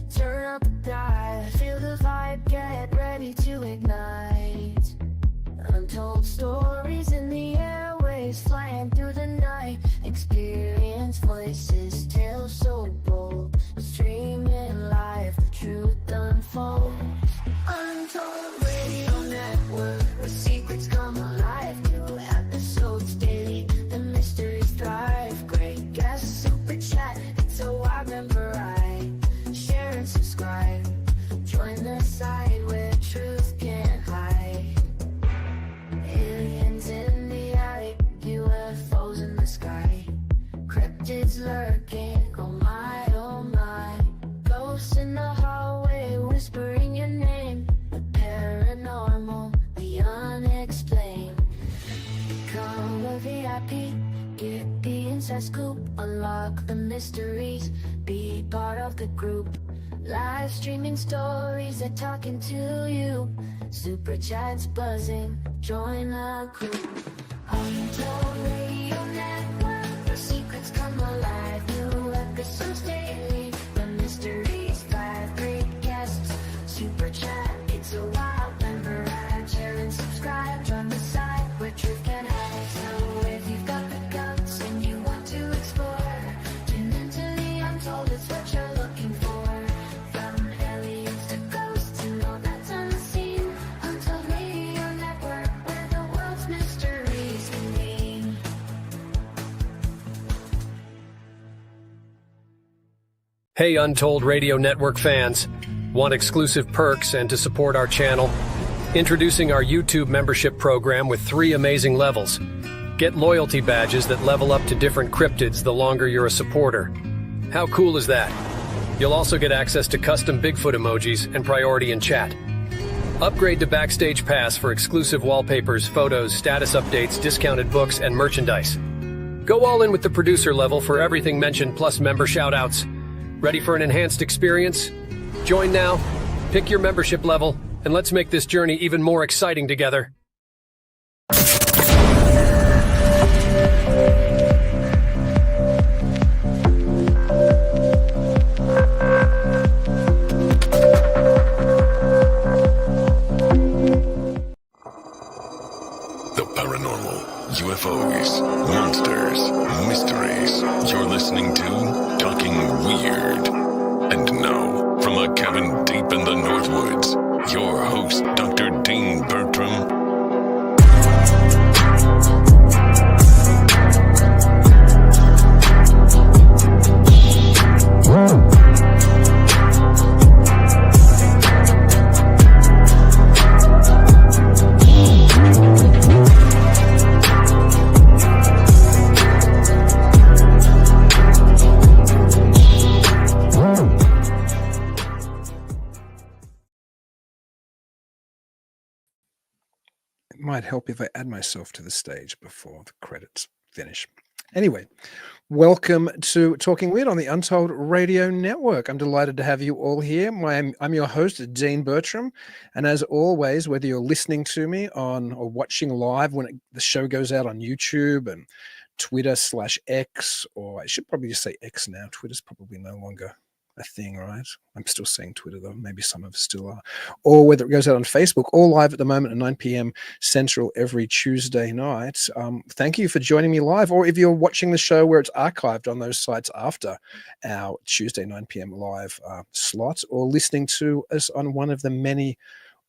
Turn up the dive, feel the vibe, get ready to ignite. Untold stories in the airways, flying through the night. Experience voices, tales so bold. Streaming live, the truth unfolds. Untold Radio Network, where secrets come alive. New episodes daily, the mysteries thrive. Great guests, super chat, it's a wide variety. Share and subscribe, join the side where truth can't hide. Aliens in the attic, UFOs in the sky. Cryptids lurking, oh my, oh my. Ghosts in the hallway, whispering your name. The paranormal, the unexplained. Become a VIP, get the inside scoop. Unlock the mysteries, be part of the group. Live streaming stories, they're talking to you. Super chats buzzing, join the crew. Untold Radio Network, the secrets come alive. New episodes daily, the mysteries thrive. Great guests, super chat, it's a wild member ride. Share and subscribe, join the side where truth can hide. So if you've got the guts and you want to explore, tune into the Untold, it's what you're looking for. From aliens to ghosts and all that's unseen. Untold Radio Network, where the world's mysteries convene. Hey Untold Radio Network fans, want exclusive perks and to support our channel? Introducing our YouTube membership program with 3 amazing levels. Get loyalty badges that level up to different cryptids the longer you're a supporter. How cool is that? You'll also get access to custom Bigfoot emojis and priority in chat. Upgrade to Backstage Pass for exclusive wallpapers, photos, status updates, discounted books, and merchandise. Go all in with the producer level for everything mentioned plus member shoutouts. Ready for an enhanced experience? Join now, pick your membership level, and let's make this journey even more exciting together. The paranormal, UFOs, monsters, mysteries. You're listening to Talking Weird. And now, from a cabin deep in the Northwoods, your host, Dr. Dean Bertram. Might help if I add myself to the stage before the credits finish. Anyway, welcome to Talking Weird on the Untold Radio Network. I'm delighted to have you all here. I'm your host, Dean Bertram. And as always, whether you're listening to me on or watching live when the show goes out on YouTube and Twitter/X, or I should probably just say X now. Twitter's probably no longer a thing, right? I'm still saying Twitter though. Maybe some of us still are. Or whether it goes out on Facebook, all live at the moment at 9 p.m. Central every Tuesday night. Thank you for joining me live. Or if you're watching the show where it's archived on those sites after our Tuesday 9 p.m. live slot, or listening to us on one of the many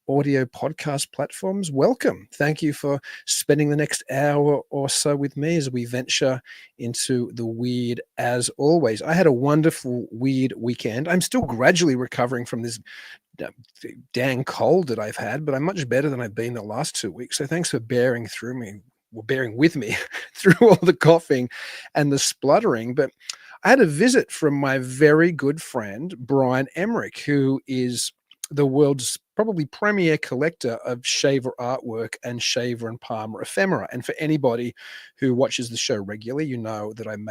audio podcast platforms, welcome. Thank you for spending the next hour or so with me as we venture into the weird as always. I had a wonderful weird weekend. I'm still gradually recovering from this dang cold that I've had, but I'm much better than I've been the last 2 weeks. So thanks for bearing with me through all the coughing and the spluttering. But I had a visit from my very good friend, Brian Emmerich, who is the world's probably premier collector of shaver artwork and shaver and Palmer ephemera. And for anybody who watches the show regularly, you know that I'm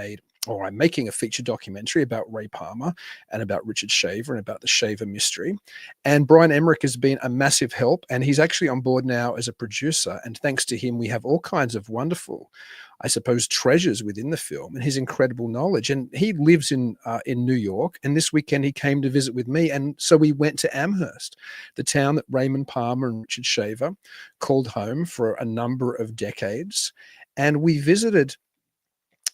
making a feature documentary about Ray Palmer and about Richard Shaver and about the Shaver mystery. And Brian Emmerich has been a massive help, and he's actually on board now as a producer. And thanks to him, we have all kinds of wonderful I suppose, treasures within the film, and his incredible knowledge. And he lives in New York, and this weekend he came to visit with me, and so we went to Amherst, the town that Raymond Palmer and Richard Shaver called home for a number of decades, and we visited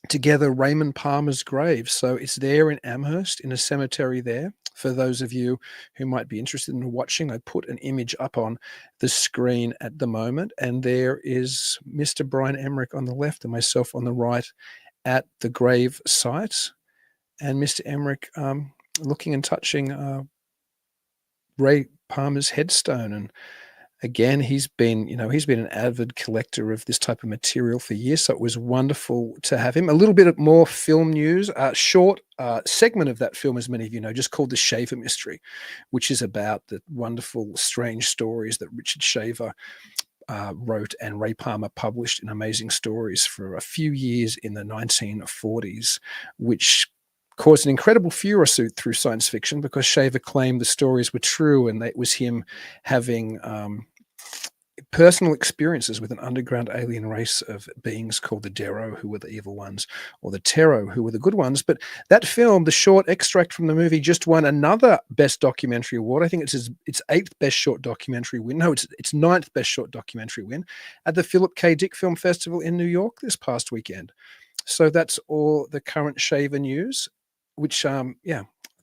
together Raymond Palmer's grave. So it's there in Amherst, in a cemetery there. For those of you who might be interested in watching, I put an image up on the screen at the moment, and there is Mr. Brian Emmerich on the left and myself on the right at the grave site, and Mr. Emmerich looking and touching Ray Palmer's headstone. And again, he's been an avid collector of this type of material for years, so it was wonderful to have him. A little bit more film news, a short segment of that film, as many of you know, just called The Shaver Mystery, which is about the wonderful, strange stories that Richard Shaver wrote and Ray Palmer published in Amazing Stories for a few years in the 1940s, which caused an incredible furor suit through science fiction because Shaver claimed the stories were true, and it was him having personal experiences with an underground alien race of beings called the Dero, who were the evil ones, or the Tero, who were the good ones. But that film, the short extract from the movie, just won another Best Documentary Award. I think it's its 8th Best Short Documentary win. No, it's 9th Best Short Documentary win at the Philip K. Dick Film Festival in New York this past weekend. So that's all the current Shaver news, which,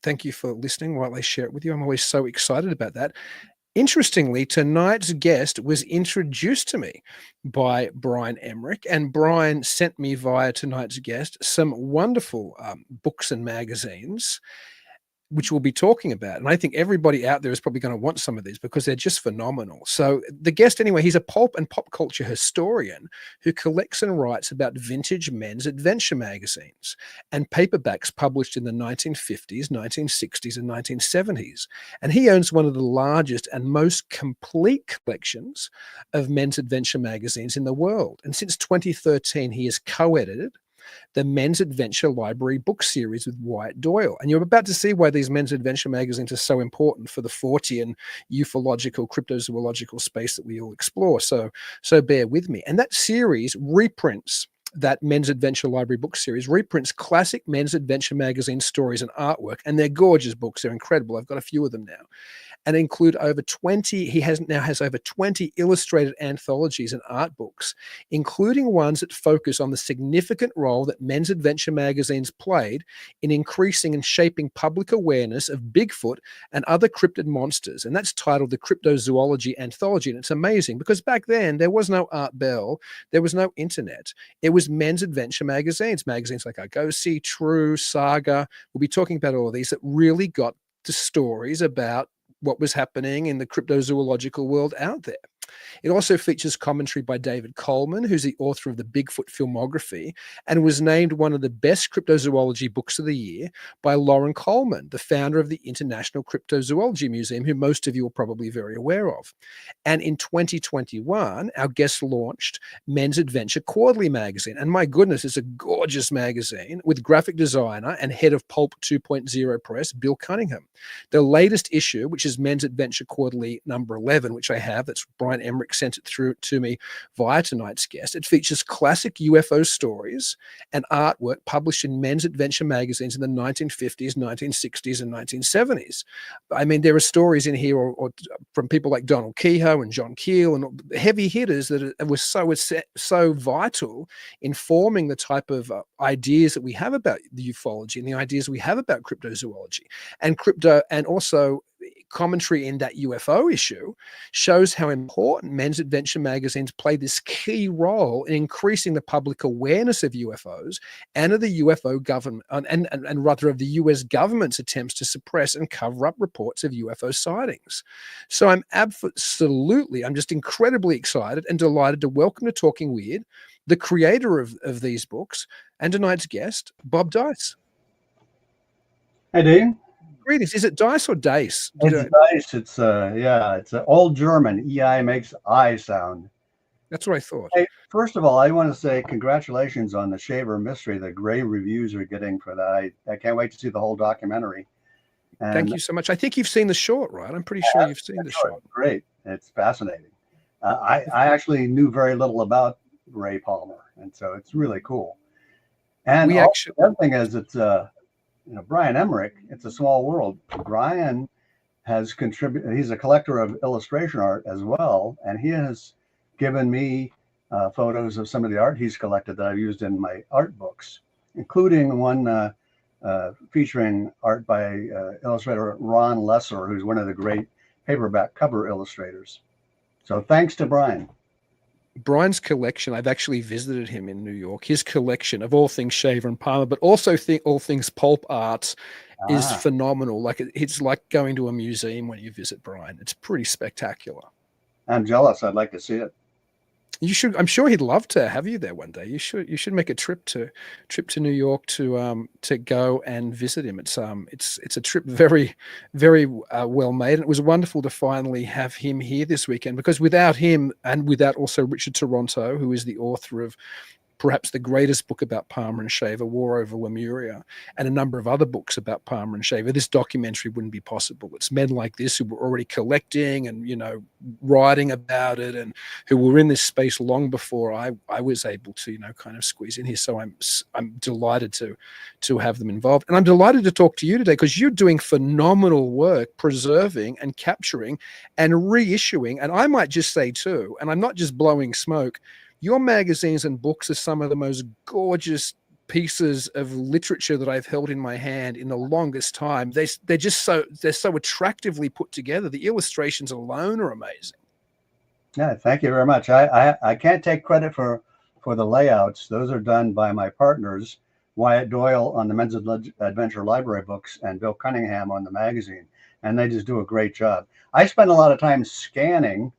thank you for listening while I share it with you. I'm always so excited about that. Interestingly, tonight's guest was introduced to me by Brian Emmerich, and Brian sent me via tonight's guest some wonderful books and magazines, which we'll be talking about. And I think everybody out there is probably going to want some of these because they're just phenomenal. So the guest, anyway, he's a pulp and pop culture historian who collects and writes about vintage men's adventure magazines and paperbacks published in the 1950s, 1960s, and 1970s. And he owns one of the largest and most complete collections of men's adventure magazines in the world. And since 2013, he has co-edited the Men's Adventure Library book series with Wyatt Doyle. And you're about to see why these men's adventure magazines are so important for the Fortean ufological, cryptozoological space that we all explore. So bear with me. And that series reprints, that Men's Adventure Library book series reprints classic men's adventure magazine stories and artwork. And they're gorgeous books. They're incredible. I've got a few of them now. And include over 20, he now has over 20 illustrated anthologies and art books, including ones that focus on the significant role that men's adventure magazines played in increasing and shaping public awareness of Bigfoot and other cryptid monsters. And that's titled the Cryptozoology Anthology. And it's amazing because back then there was no Art Bell, there was no internet. It was men's adventure magazines like Argosy, True, Saga. We'll be talking about all of these that really got the stories about what was happening in the cryptozoological world out there. It also features commentary by David Coleman, who's the author of the Bigfoot Filmography, and was named one of the best cryptozoology books of the year by Loren Coleman, the founder of the International Cryptozoology Museum, who most of you are probably very aware of. And in 2021, our guest launched Men's Adventure Quarterly magazine. And my goodness, it's a gorgeous magazine with graphic designer and head of Pulp 2.0 Press, Bill Cunningham. The latest issue, which is Men's Adventure Quarterly number 11, which I have, that's Brian Emmerich sent it through to me via tonight's guest. It features classic UFO stories and artwork published in men's adventure magazines in the 1950s, 1960s, and 1970s. I mean, there are stories in here or from people like Donald Kehoe and John Keel and heavy hitters that were so vital in forming the type of ideas that we have about the ufology and the ideas we have about cryptozoology and also commentary in that UFO issue shows how important men's adventure magazines play this key role in increasing the public awareness of UFOs and of the UFO government and rather of the US government's attempts to suppress and cover up reports of UFO sightings. So I'm just incredibly excited and delighted to welcome to Talking Weird the creator of these books and tonight's guest, Bob Deis. Hey, Dean. Greetings. Is it Dice or Dace? It's Dice. It's it's an old German. EI makes I sound. That's what I thought. Hey, first of all, I want to say congratulations on the Shaver Mystery. The great reviews we're getting for that. I can't wait to see the whole documentary. And thank you so much. I think you've seen the short, right? I'm pretty sure you've seen the short. Great. It's fascinating. I actually knew very little about Ray Palmer. And so it's really cool. And We also, actually, the other thing is, it's Brian Emmerich. It's a small world. Brian has contributed. He's a collector of illustration art as well, and he has given me photos of some of the art he's collected that I've used in my art books, including one featuring art by illustrator Ron Lesser, who's one of the great paperback cover illustrators. So thanks to Brian. Brian's collection, I've actually visited him in New York. His collection of all things Shaver and Palmer, but also all things pulp arts is phenomenal. Like it's like going to a museum when you visit Brian. It's pretty spectacular. I'm jealous. I'd like to see it. You should. I'm sure he'd love to have you there one day. You should make a trip to New York to go and visit him. It's a trip very well made. And it was wonderful to finally have him here this weekend, because without him, and without also Richard Toronto, who is the author of perhaps the greatest book about Palmer and Shaver, War Over Lemuria, and a number of other books about Palmer and Shaver, this documentary wouldn't be possible. It's men like this who were already collecting and, writing about it, and who were in this space long before I was able to, kind of squeeze in here. So I'm delighted to have them involved. And I'm delighted to talk to you today, because you're doing phenomenal work preserving and capturing and reissuing. And I might just say too, and I'm not just blowing smoke, your magazines and books are some of the most gorgeous pieces of literature that I've held in my hand in the longest time. They're so attractively put together. The illustrations alone are amazing. Yeah, thank you very much. I can't take credit for the layouts. Those are done by my partners, Wyatt Doyle on the Men's Adventure Library books and Bill Cunningham on the magazine, and they just do a great job. I spend a lot of time scanning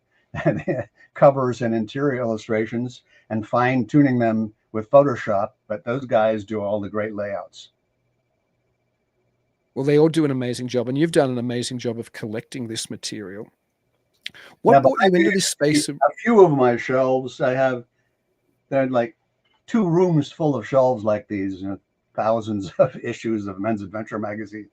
covers and interior illustrations and fine-tuning them with Photoshop, but those guys do all the great layouts. Well, they all do an amazing job, and you've done an amazing job of collecting this material. What brought you into this space? A few of my shelves, they're like 2 rooms full of shelves like these, thousands of issues of Men's Adventure magazines.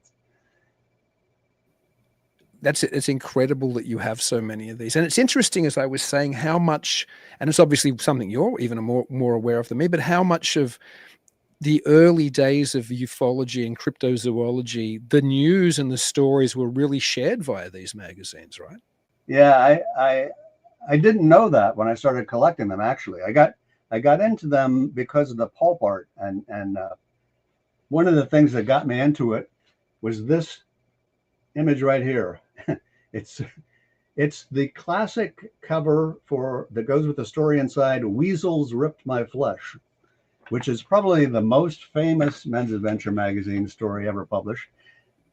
It's incredible that you have so many of these. And it's interesting, as I was saying, how much, and it's obviously something you're even more aware of than me, but how much of the early days of ufology and cryptozoology, the news and the stories were really shared via these magazines, right? Yeah, I didn't know that when I started collecting them, actually. I got into them because of the pulp art, and one of the things that got me into it was this image right here. It's the classic cover that goes with the story inside, Weasels Ripped My Flesh, which is probably the most famous Men's Adventure magazine story ever published,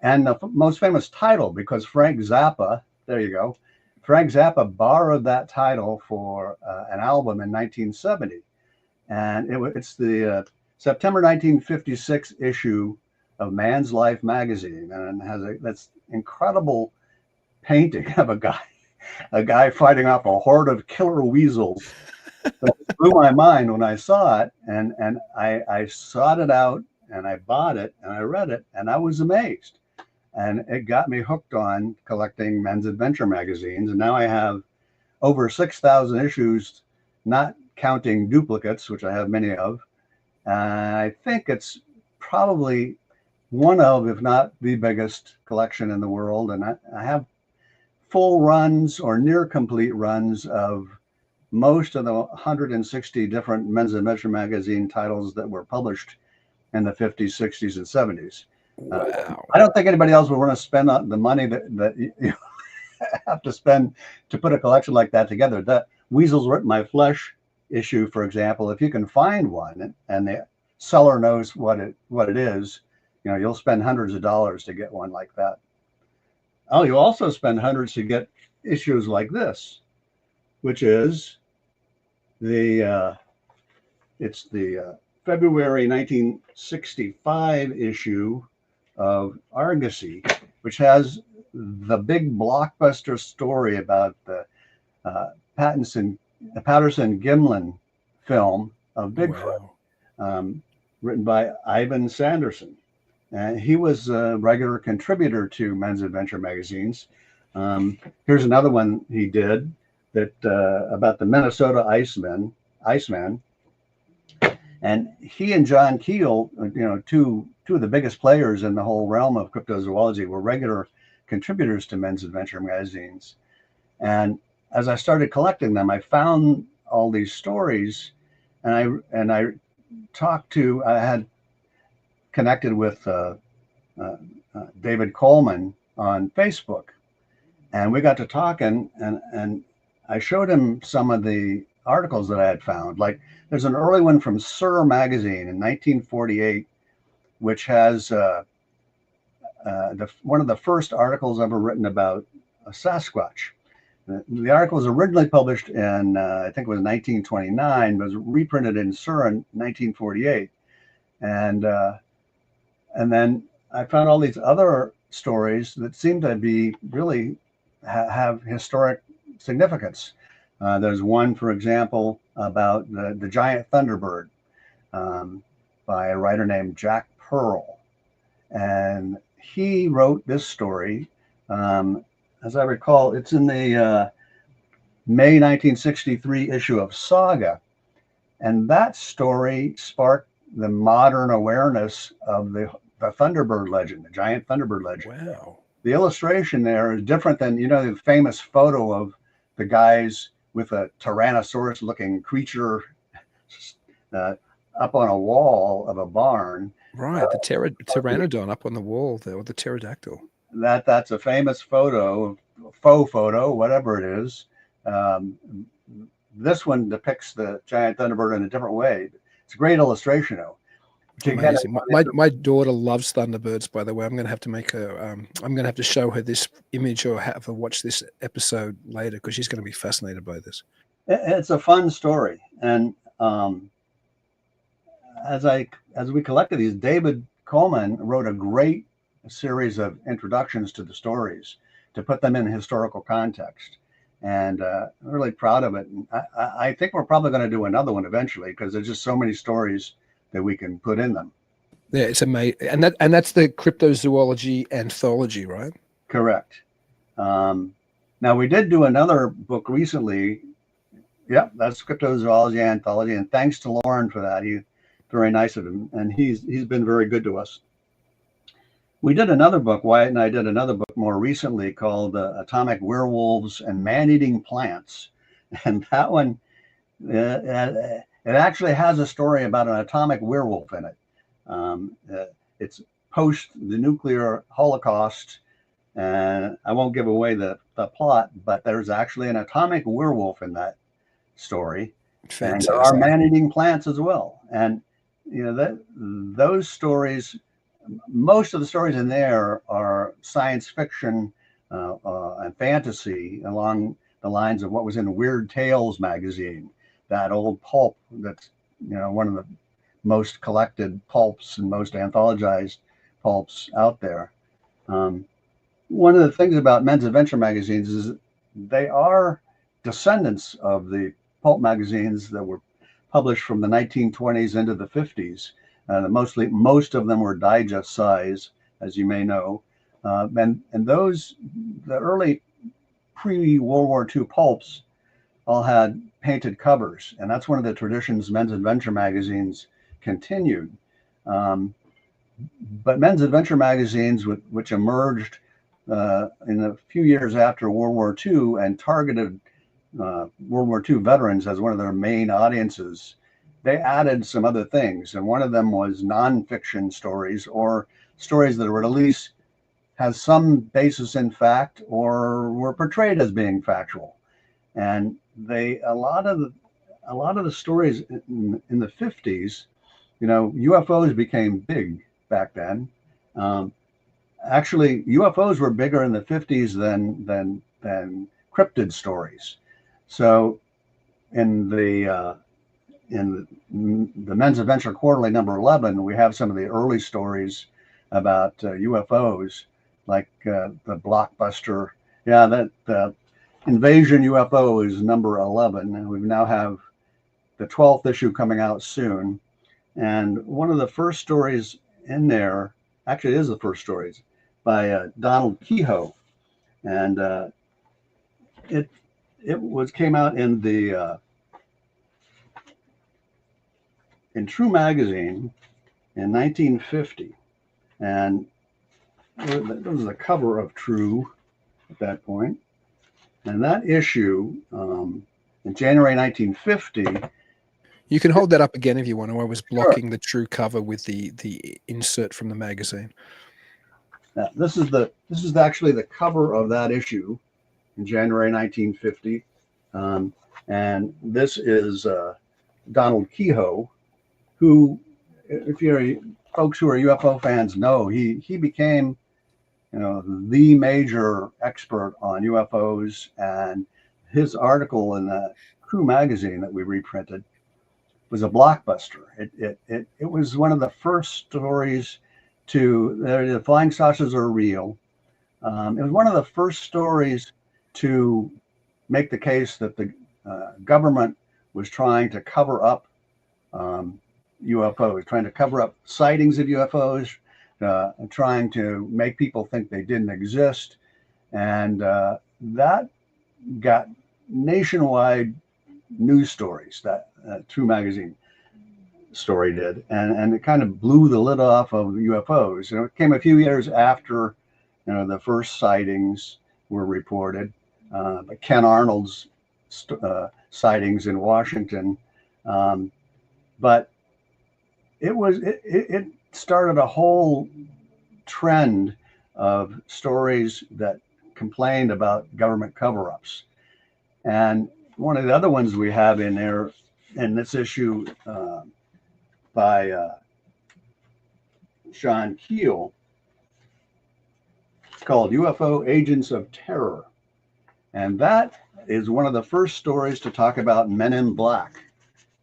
and the most famous title, because Frank Zappa, there you go, Frank Zappa borrowed that title for an album in 1970, and it's the September 1956 issue of Man's Life magazine, and it has that's incredible painting of a guy fighting off a horde of killer weasels. That blew my mind when I saw it, and I sought it out, and I bought it, and I read it, and I was amazed, and it got me hooked on collecting Men's Adventure magazines. And now I have over 6,000 issues, not counting duplicates, which I have many of. I think it's probably one of, if not the biggest collection in the world, and I have full runs or near complete runs of most of the 160 different Men's Adventure magazine titles that were published in the 50s, 60s, and 70s. Wow. I don't think anybody else would want to spend the money that you have to spend to put a collection like that together. That Weasels Ripped My Flesh issue, for example, if you can find one and the seller knows what it is, you'll spend hundreds of dollars to get one like that. Oh, you also spend hundreds to get issues like this, which is the February 1965 issue of Argosy, which has the big blockbuster story about the Patterson-Gimlin film of Bigfoot, written by Ivan Sanderson. And he was a regular contributor to Men's Adventure magazines. Here's another one he did that about the Minnesota Iceman. And he and John Keel, two of the biggest players in the whole realm of cryptozoology, were regular contributors to Men's Adventure magazines. And as I started collecting them, I found all these stories, and I had connected with David Coleman on Facebook, and we got to talking, and I showed him some of the articles that I had found. Like, there's an early one from Sir magazine in 1948, which has one of the first articles ever written about a Sasquatch. The article was originally published in, I think it was 1929, but was reprinted in Sir in 1948. And then I found all these other stories that seem to be really have historic significance. There's one, for example, about the giant thunderbird by a writer named Jack Pearl. And he wrote this story. As I recall, it's in the May 1963 issue of Saga. And that story sparked the modern awareness of the Thunderbird legend, the giant Thunderbird legend. Wow. The illustration there is different than, the famous photo of the guys with a Tyrannosaurus looking creature up on a wall of a barn. Right, the pteranodon up on the wall there, or the pterodactyl. That's a famous photo, faux photo, whatever it is. This one depicts the giant Thunderbird in a different way. It's a great illustration, though. Amazing. My daughter loves Thunderbirds, by the way. I'm going to have to make her. I'm going to have to show her this image or have her watch this episode later, because she's going to be fascinated by this. It's a fun story, and as we collected these, David Coleman wrote a great series of introductions to the stories to put them in historical context, and I'm really proud of it. And I think we're probably going to do another one eventually, because there's just so many stories that we can put in them. Yeah, it's amazing, and that's the Cryptozoology Anthology, right? Correct. Now, we did do another book recently. Yeah, that's Cryptozoology Anthology, and thanks to Loren for that. He's very nice of him, and he's been very good to us. We did another book, Wyatt and I did another book more recently called Atomic Werewolves and Man-Eating Plants, and that one, it actually has a story about an atomic werewolf in it. It's post the nuclear holocaust, and I won't give away the plot, but there's actually an atomic werewolf in that story. Fantastic. And there are man-eating plants as well. And those stories, most of the stories in there are science fiction and fantasy along the lines of what was in Weird Tales magazine, that old pulp that's one of the most collected pulps and most anthologized pulps out there. One of the things about Men's Adventure magazines is they are descendants of the pulp magazines that were published from the 1920s into the 50s. Most of them were digest size, as you may know, and those, the early pre-World War II pulps all had painted covers, and that's one of the traditions Men's Adventure magazines continued. But Men's Adventure magazines, which emerged in a few years after World War II and targeted World War II veterans as one of their main audiences, they added some other things. And one of them was nonfiction stories, or stories that were at least has some basis in fact or were portrayed as being factual. And a lot of the stories in the 50s, UFOs became big back then. Actually, UFOs were bigger in the 50s than cryptid stories. So in the Men's Adventure Quarterly number 11, we have some of the early stories about UFOs, like the blockbuster. Yeah, that Invasion UFO is number 11, and we now have the 12th issue coming out soon. And one of the first stories in there, actually, it is the first stories, by Donald Kehoe, and it came out in the in True magazine in 1950, and there was the cover of True at that point, and that issue in January 1950. You can hold that up again if you want to. I was blocking Sure. the True cover with the insert from the magazine. This is actually the cover of that issue in January 1950, and this is Donald Kehoe, who, if you're folks who are UFO fans, know he became, the major expert on UFOs, and his article in the Crew magazine that we reprinted was a blockbuster. It was one of the first stories to the flying saucers are real. It was one of the first stories to make the case that the government was trying to cover up UFOs, trying to cover up sightings of UFOs, trying to make people think they didn't exist. And that got nationwide news stories, that True magazine story did. And it kind of blew the lid off of UFOs. It came a few years after the first sightings were reported, but Ken Arnold's sightings in Washington. But it started a whole trend of stories that complained about government cover-ups. And one of the other ones we have in there in this issue by Sean Keel, it's called UFO Agents of Terror. And that is one of the first stories to talk about Men in Black.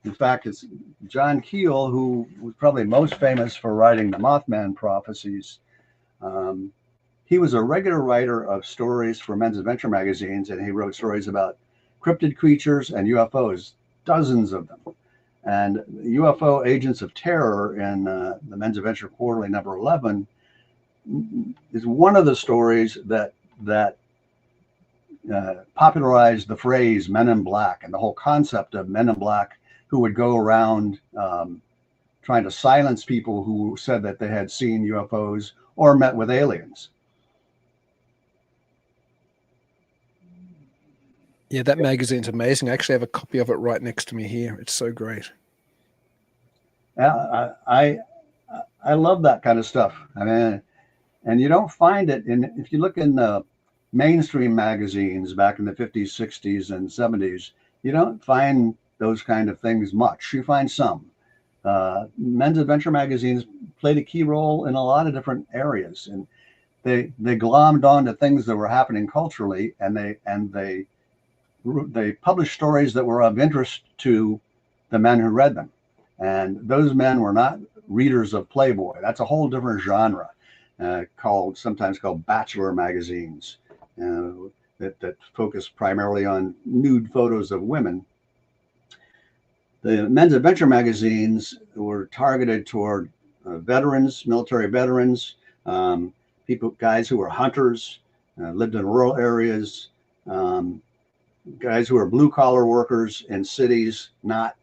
In fact, it's John Keel, who was probably most famous for writing the Mothman prophecies. He was a regular writer of stories for men's adventure magazines, and he wrote stories about cryptid creatures and UFOs, dozens of them. And UFO Agents of Terror in the Men's Adventure Quarterly number 11 is one of the stories that popularized the phrase Men in Black and the whole concept of Men in Black who would go around trying to silence people who said that they had seen UFOs or met with aliens. Yeah, that magazine's amazing. I actually have a copy of it right next to me here. It's so great. I love that kind of stuff. I mean, and you don't find it if you look in the mainstream magazines back in the 50s, 60s, and 70s, you don't find those kind of things much. You find some. Men's adventure magazines played a key role in a lot of different areas, and they glommed onto things that were happening culturally, and they published stories that were of interest to the men who read them. And those men were not readers of Playboy. That's a whole different genre, sometimes called bachelor magazines, that focus primarily on nude photos of women. The men's adventure magazines were targeted toward veterans, military veterans, guys who were hunters, lived in rural areas, guys who were blue collar workers in cities, not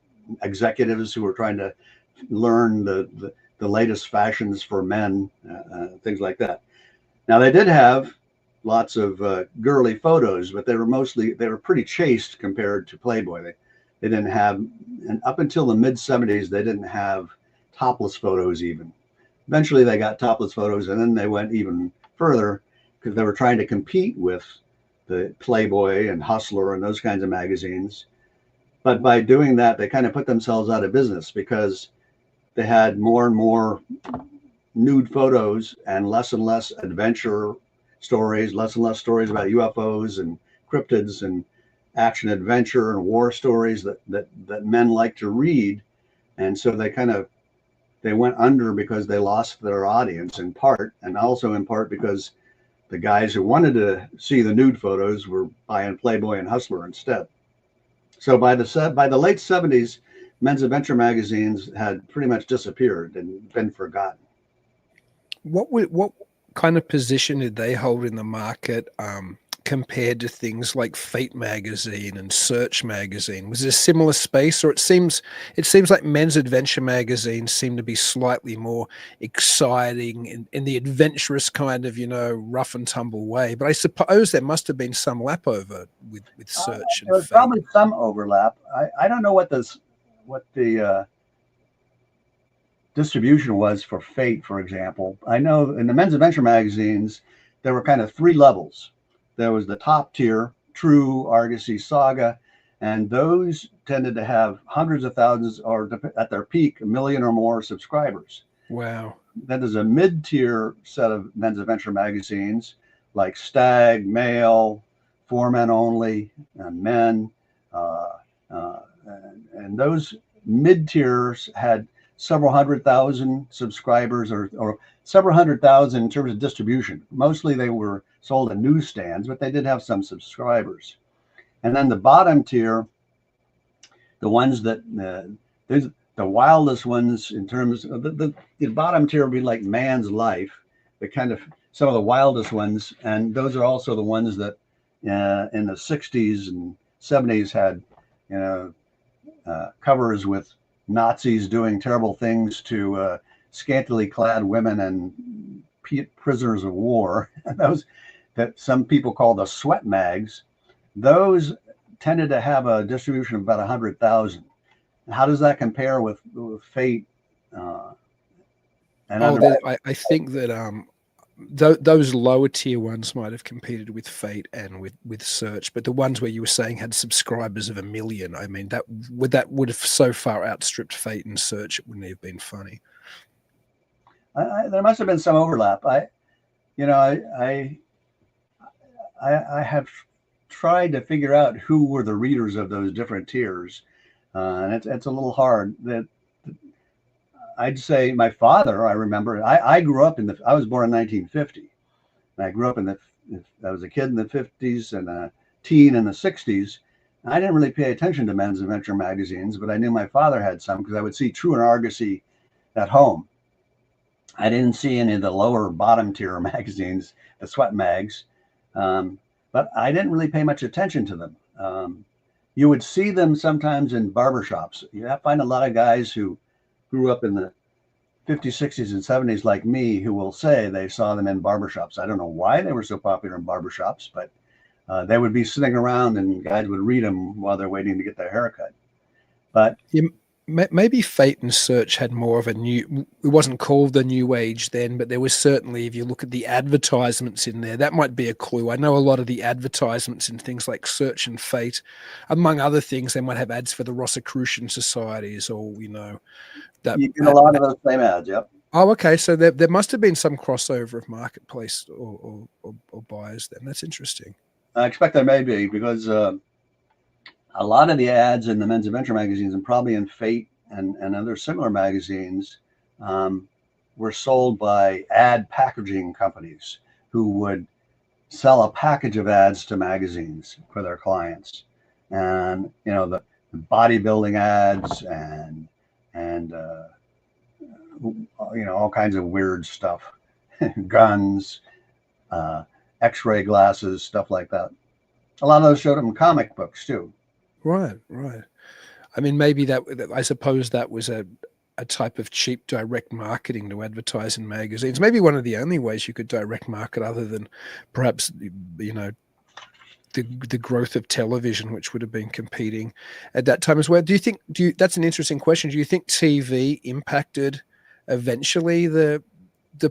executives who were trying to learn the latest fashions for men, things like that. Now they did have lots of girly photos, but they were pretty chaste compared to Playboy. They didn't have, and up until the mid 70s, they didn't have topless photos even. Eventually they got topless photos, and then they went even further because they were trying to compete with the Playboy and Hustler and those kinds of magazines. But by doing that, they kind of put themselves out of business because they had more and more nude photos and less adventure stories, less and less stories about UFOs and cryptids and action adventure and war stories that men like to read. And so they went under because they lost their audience in part, and also in part because the guys who wanted to see the nude photos were buying Playboy and Hustler instead. So by the late 70s, men's adventure magazines had pretty much disappeared and been forgotten. What kind of position did they hold in the market compared to things like Fate magazine and Search magazine? Was it a similar space, or it seems like men's adventure magazines seem to be slightly more exciting in the adventurous kind of, rough and tumble way? But I suppose there must have been some lap over with Search and There was Fate. probably some overlap. I don't know what the distribution was for Fate, for example. I know in the men's adventure magazines, there were kind of three levels. There was the top tier, True, Argosy, Saga, and those tended to have hundreds of thousands, or at their peak, 1 million or more subscribers. Wow. Then there's a mid-tier set of men's adventure magazines like Stag, Male, For Men Only, and Men. And those mid-tiers had several 100,000 subscribers, or several 100,000 in terms of distribution. Mostly they were sold in newsstands, but they did have some subscribers. And then the bottom tier, the ones that there's the wildest ones in terms of the bottom tier would be like Man's Life, the kind of some of the wildest ones. And those are also the ones that in the 60s and 70s had covers with Nazis doing terrible things to scantily clad women and prisoners of war. And those that some people call the sweat mags, those tended to have a distribution of about 100,000. How does that compare with Fate? I think that those lower tier ones might have competed with Fate and with Search, but the ones where you were saying had subscribers of 1 million, I mean, that would have so far outstripped Fate and Search, it wouldn't have been funny. There must have been some overlap. I have tried to figure out who were the readers of those different tiers, and it's a little hard. That I'd say my father, I remember, I grew up I was born in 1950. And I grew up I was a kid in the 50s and a teen in the 60s. I didn't really pay attention to men's adventure magazines, but I knew my father had some because I would see True and Argosy at home. I didn't see any of the lower bottom tier magazines, the sweat mags, but I didn't really pay much attention to them. You would see them sometimes in barbershops. You find a lot of guys who grew up in the 50s, 60s, and 70s like me who will say they saw them in barbershops. I don't know why they were so popular in barbershops, but they would be sitting around and guys would read them while they're waiting to get their haircut. But maybe Fate and Search had more of it wasn't called the New Age then, but there was certainly, if you look at the advertisements in there, that might be a clue. I know a lot of the advertisements in things like Search and Fate, among other things, they might have ads for the Rosicrucian societies, or, that you get a lot of those same ads, yep. Oh, okay. So there must have been some crossover of marketplace or buyers then. That's interesting. I expect there may be, because a lot of the ads in the men's adventure magazines, and probably in Fate and other similar magazines, were sold by ad packaging companies who would sell a package of ads to magazines for their clients. And, the bodybuilding ads and all kinds of weird stuff, guns, X-ray glasses, stuff like that. A lot of those showed up in comic books too. Right. I mean, maybe I suppose that was a type of cheap direct marketing to advertise in magazines. Maybe one of the only ways you could direct market, other than perhaps, the growth of television, which would have been competing at that time as well. That's an interesting question. Do you think TV impacted eventually the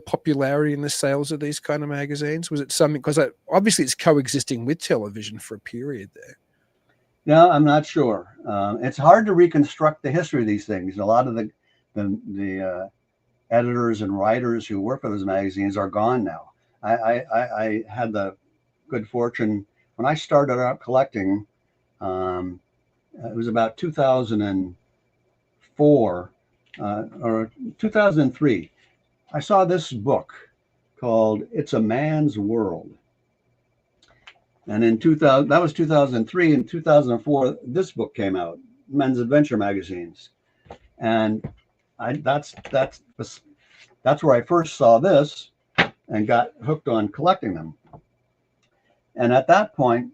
popularity and the sales of these kind of magazines? Was it something, because obviously it's coexisting with television for a period there? No, I'm not sure. It's hard to reconstruct the history of these things. A lot of the editors and writers who work for those magazines are gone now. I had the good fortune when I started out collecting. It was about 2004 or 2003. I saw this book called "It's a Man's World." And in 2000, that was 2003. In 2004, this book came out, Men's Adventure magazines, and that's where I first saw this and got hooked on collecting them. And at that point,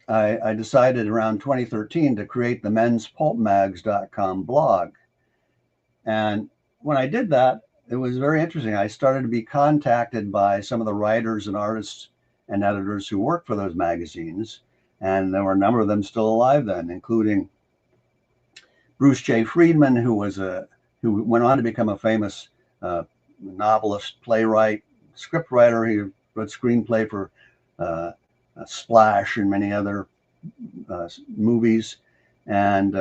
I decided around 2013 to create the menspulpmags.com blog. And when I did that, it was very interesting. I started to be contacted by some of the writers and artists and editors who worked for those magazines. And there were a number of them still alive then, including Bruce J. Friedman, who went on to become a famous novelist, playwright, scriptwriter. He wrote screenplay for Splash and many other movies. And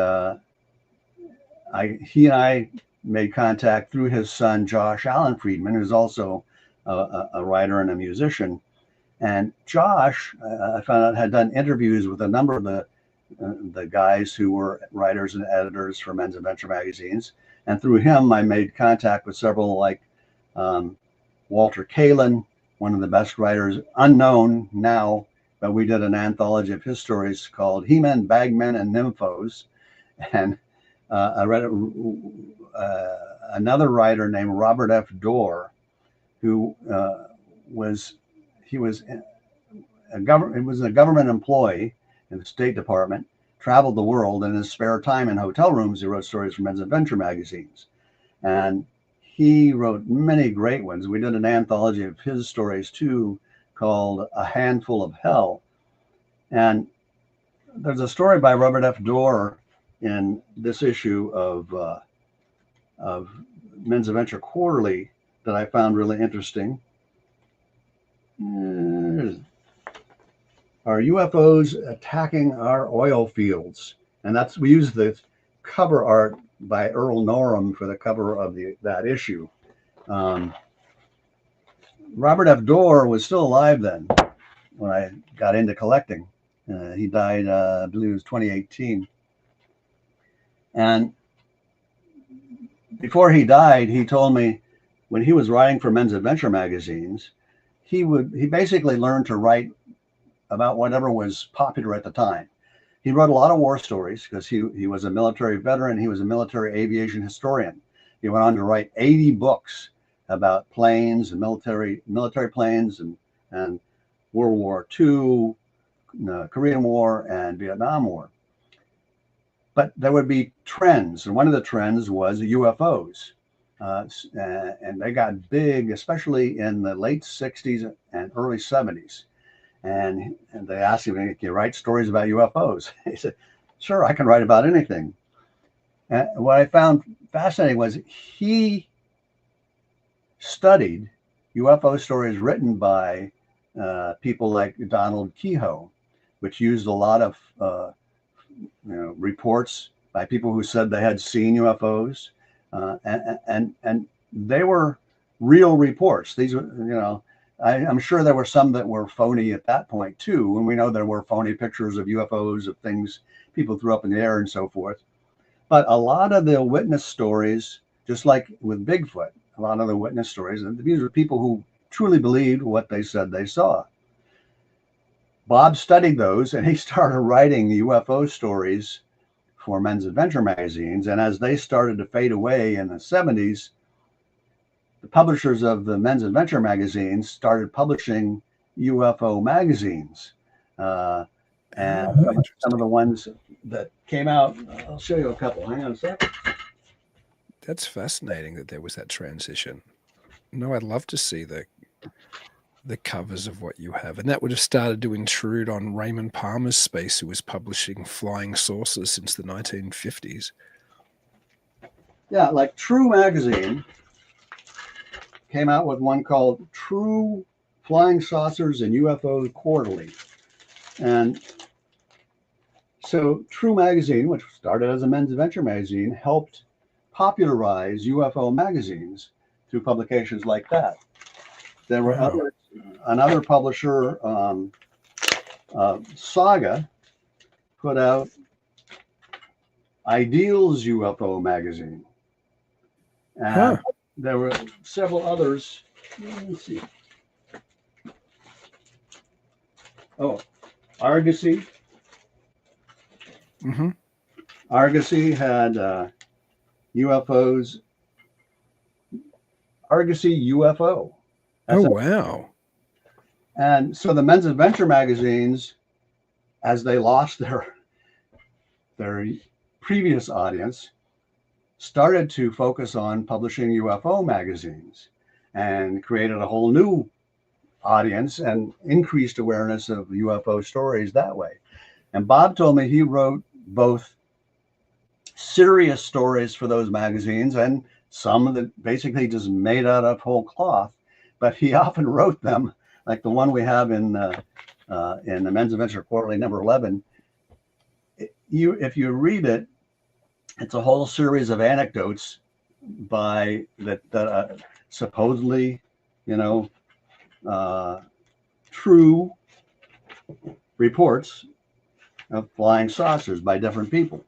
he and I made contact through his son, Josh Allen Friedman, who's also a writer and a musician. And Josh, I found out, had done interviews with a number of the guys who were writers and editors for Men's Adventure magazines. And through him, I made contact with several, like Walter Kalin, one of the best writers, unknown now, but we did an anthology of his stories called He-Men, Bagmen, and Nymphos. And I read another writer named Robert F. Dorr, who was a government employee in the State Department, traveled the world. In his spare time in hotel rooms, he wrote stories for Men's Adventure magazines. And he wrote many great ones. We did an anthology of his stories too, called A Handful of Hell. And there's a story by Robert F. Dorr in this issue of Men's Adventure Quarterly that I found really interesting. Are UFOs attacking our oil fields? And we use the cover art by Earl Norham for the cover of that issue. Robert F. Dorr was still alive then when I got into collecting. He died, I believe it was 2018. And before he died, he told me when he was writing for Men's Adventure magazines, he basically learned to write about whatever was popular at the time. He wrote a lot of war stories because he was a military veteran. He was a military aviation historian. He went on to write 80 books about planes and military planes and World War II, Korean War, and Vietnam War. But there would be trends, and one of the trends was UFOs. And they got big, especially in the late 60s and early 70s. And they asked him, can you write stories about UFOs? He said, sure, I can write about anything. And what I found fascinating was he studied UFO stories written by people like Donald Kehoe, which used a lot of reports by people who said they had seen UFOs. And they were real reports. These were, I'm sure there were some that were phony at that point too. And we know there were phony pictures of UFOs, of things people threw up in the air and so forth. But a lot of the witness stories, just like with Bigfoot, a lot of the witness stories, and these were people who truly believed what they said they saw. Bob studied those and he started writing UFO stories for Men's Adventure magazines. And as they started to fade away in the 70s, the publishers of the Men's Adventure magazines started publishing UFO magazines. And some of the ones that came out, I'll show you a couple. Hang on a second. That's fascinating that there was that transition. No, I'd love to see the covers of what you have. And that would have started to intrude on Raymond Palmer's space, who was publishing flying saucers since the 1950s. Yeah, like True Magazine came out with one called True Flying Saucers and UFO Quarterly. And so True Magazine, which started as a Men's Adventure magazine, helped popularize UFO magazines through publications like that. There were another publisher, Saga, put out Ideals UFO magazine. And there were several others. Let me see. Oh, Argosy. Mm-hmm. Argosy had UFOs. Argosy UFO. Oh, wow. And so the men's adventure magazines, as they lost their previous audience, started to focus on publishing UFO magazines and created a whole new audience and increased awareness of UFO stories that way. And Bob told me he wrote both serious stories for those magazines and some that basically just made out of whole cloth, but he often wrote them, like the one we have in the Men's Adventure Quarterly number 11. If you read it, it's a whole series of anecdotes by that supposedly, true reports of flying saucers by different people,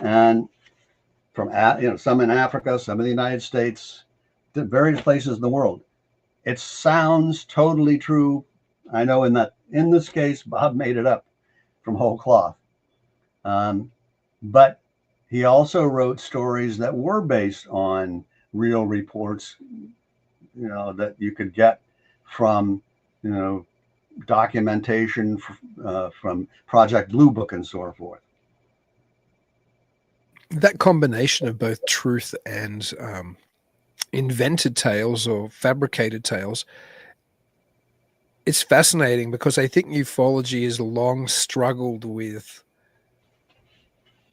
and from some in Africa, some in the United States, various places in the world. It sounds totally true. I know in this case, Bob made it up from whole cloth, but he also wrote stories that were based on real reports, that you could get from, documentation from Project Blue Book and so forth. That combination of both truth and invented tales or fabricated tales, it's fascinating because I think ufology has long struggled with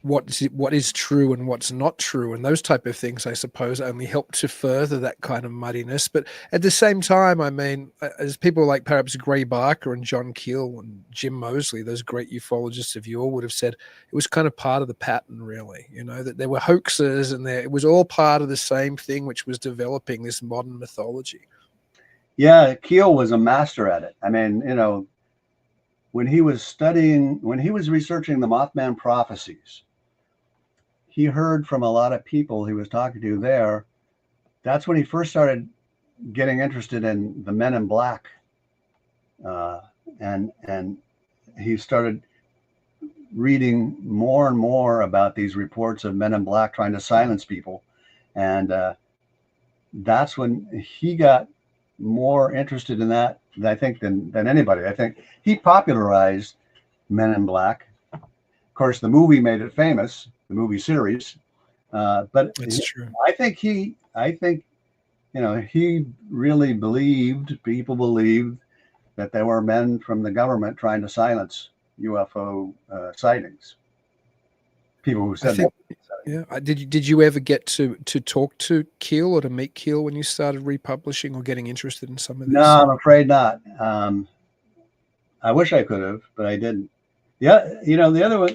what is true and what's not true, and those type of things, I suppose, only help to further that kind of muddiness. But at the same time, I mean, as people like perhaps Gray Barker and John Keel and Jim Moseley, those great ufologists of yore, would have said, it was kind of part of the pattern, really, that there were hoaxes, and it was all part of the same thing, which was developing this modern mythology. Yeah, Keel was a master at it. I mean, when he was researching the Mothman prophecies, he heard from a lot of people he was talking to there. That's when he first started getting interested in the Men in Black, and he started reading more and more about these reports of Men in Black trying to silence people, and that's when he got more interested in that, I think, than anybody. I think he popularized Men in Black. Of course, the movie made it famous, the movie series. But That's true. I think he really people believed that there were men from the government trying to silence UFO sightings. People who said that. Yeah. Did you ever get to talk to Keel or to meet Keel when you started republishing or getting interested in some of this? No, I'm afraid not. I wish I could have, but I didn't. Yeah, the other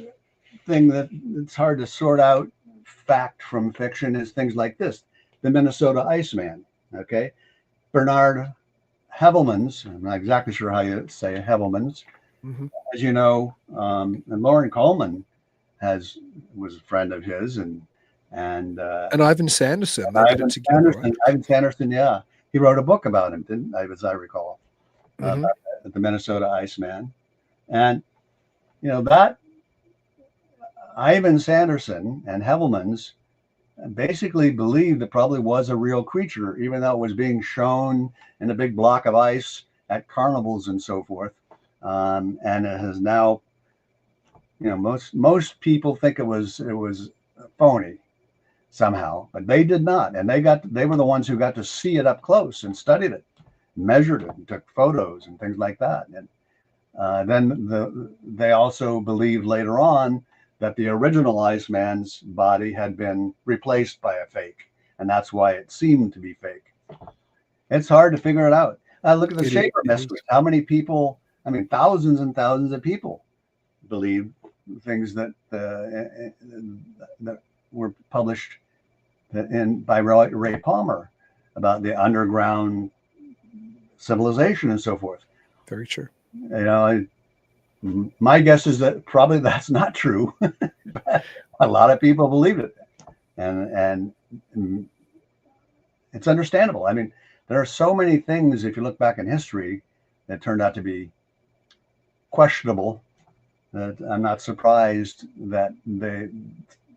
thing that it's hard to sort out fact from fiction is things like this. The Minnesota Iceman, okay? Bernard Hevelmans, I'm not exactly sure how you say Hevelmans, as you know, and Loren Coleman was a friend of his, and Ivan Sanderson. Ivan Sanderson, yeah. He wrote a book about him, didn't I, as I recall, about the Minnesota Iceman. And, that Ivan Sanderson and Hevelmans basically believed it probably was a real creature, even though it was being shown in a big block of ice at carnivals and so forth. And it has now, most people think it was phony somehow, but they did not. And they were the ones who got to see it up close and studied it, measured it, and took photos and things like that. And then they also believed later on that the original Iceman's body had been replaced by a fake, and that's why it seemed to be fake. It's hard to figure it out. Look at the Shaper mystery. How many people, thousands and thousands of people believe things that were published by Ray Palmer about the underground civilization and so forth. Very true. My guess is that probably that's not true. But a lot of people believe it, and it's understandable. There are so many things, if you look back in history, that turned out to be questionable, that I'm not surprised that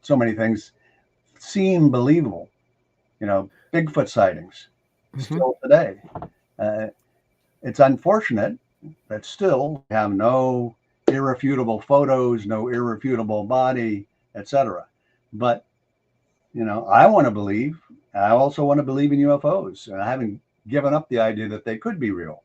so many things seem believable. Bigfoot sightings still today. it's unfortunate that still we have no irrefutable photos, no irrefutable body, etc. But, you know, I want to believe, I also want to believe in UFOs. And I haven't given up the idea that they could be real.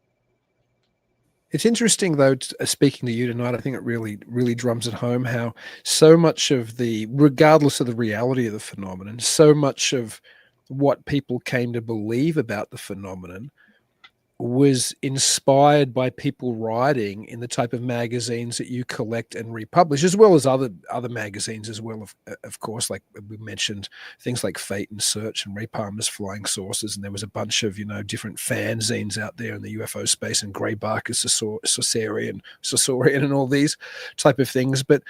It's interesting, though, speaking to you tonight, I think it really drums it home how so much of the, regardless of the reality of the phenomenon, so much of what people came to believe about the phenomenon was inspired by people writing in the type of magazines that you collect and republish, as well as other magazines as well, of course, like we mentioned, things like Fate and Search and Ray Palmer's Flying Saucers, and there was a bunch of, you know, different fanzines out there in the UFO space, and Gray Barker's Saucerian and all these type of things. But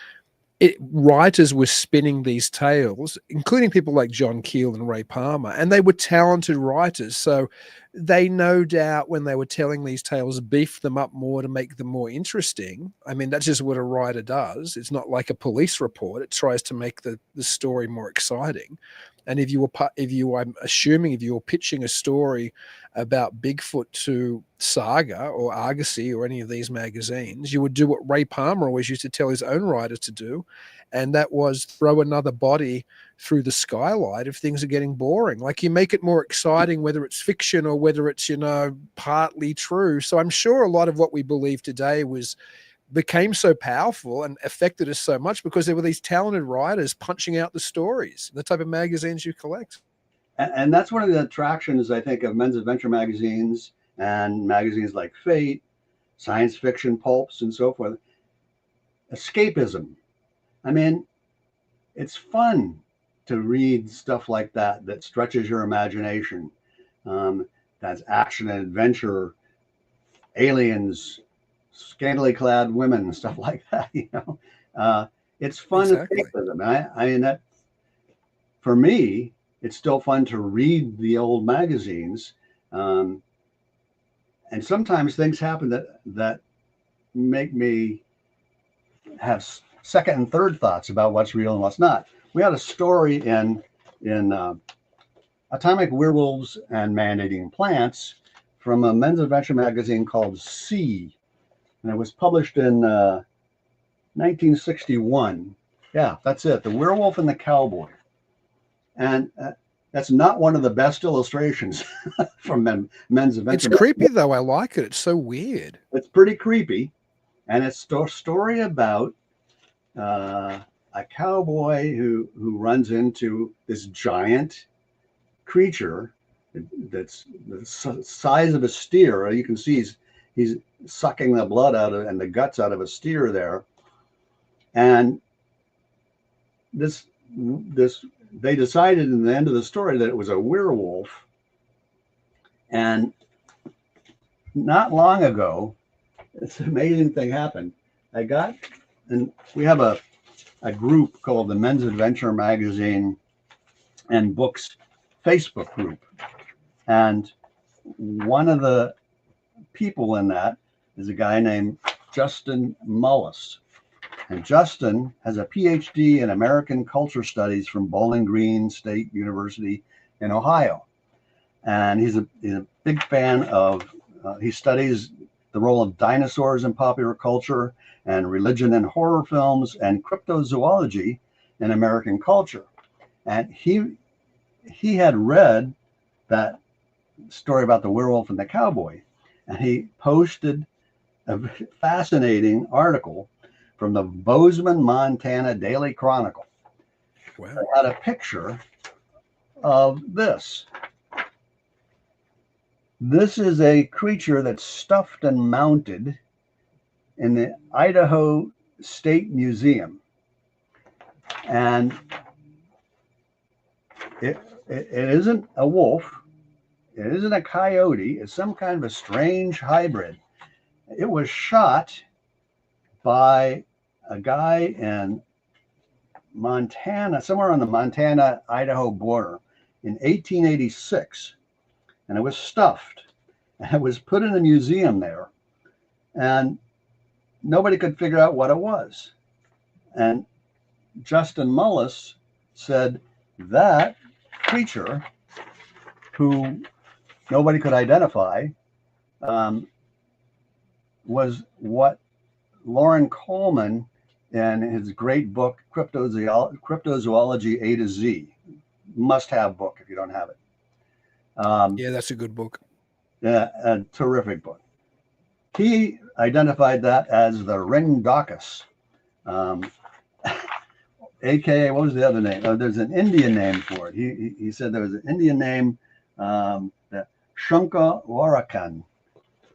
writers were spinning these tales, including people like John Keel and Ray Palmer, and they were talented writers. So they no doubt, when they were telling these tales, beefed them up more to make them more interesting. I mean, that's just what a writer does. It's not like a police report. It tries to make the story more exciting. And if you were pitching a story about Bigfoot to Saga or Argosy or any of these magazines, you would do what Ray Palmer always used to tell his own writers to do, and that was throw another body through the skylight if things are getting boring. Like, you make it more exciting, whether it's fiction or whether it's, you know, partly true. So I'm sure a lot of what we believe today became so powerful and affected us so much because there were these talented writers punching out the stories, the type of magazines you collect. And that's one of the attractions, I think, of men's adventure magazines and magazines like Fate, science fiction pulps, and so forth. Escapism. I mean, it's fun to read stuff like that stretches your imagination. That's action and adventure, aliens, scantily clad women, stuff like that. You know, it's fun. Exactly. Escapism. I mean, that for me, it's still fun to read the old magazines, and sometimes things happen that make me have second and third thoughts about what's real and what's not. We had a story in Atomic Werewolves and Man-Eating Plants from a men's adventure magazine called C, and it was published in 1961. Yeah, that's it. The Werewolf and the Cowboy. And that's not one of the best illustrations from men's adventure. It's creepy, though. I like it. It's so weird. It's pretty creepy. And it's a story about a cowboy who runs into this giant creature that's the size of a steer. You can see he's sucking the blood out of and the guts out of a steer there. And this they decided in the end of the story that it was a werewolf. And not long ago, this amazing thing happened. And we have a group called the Men's Adventure Magazine and Books Facebook group. And one of the people in that is a guy named Justin Mullis. And Justin has a PhD in American Culture Studies from Bowling Green State University in Ohio. And he's a big fan of, he studies the role of dinosaurs in popular culture and religion in horror films and cryptozoology in American culture. And he had read that story about the werewolf and the cowboy, and he posted a fascinating article from the Bozeman, Montana Daily Chronicle. Wow. It had a picture of this. This is a creature that's stuffed and mounted in the Idaho State Museum. And it isn't a wolf. It isn't a coyote. It's some kind of a strange hybrid. It was shot by a guy in Montana, somewhere on the Montana-Idaho border in 1886. And it was stuffed. And it was put in a museum there. And nobody could figure out what it was. And Justin Mullis said that creature, who nobody could identify, was what Loren Coleman, in his great book, Cryptozoology A to Z, must-have book if you don't have it. Yeah, that's a good book. A terrific book. He identified that as the Ringdocus, aka, what was the other name? Oh, there's an Indian name for it. He said there was an Indian name, the Shunka Warakan,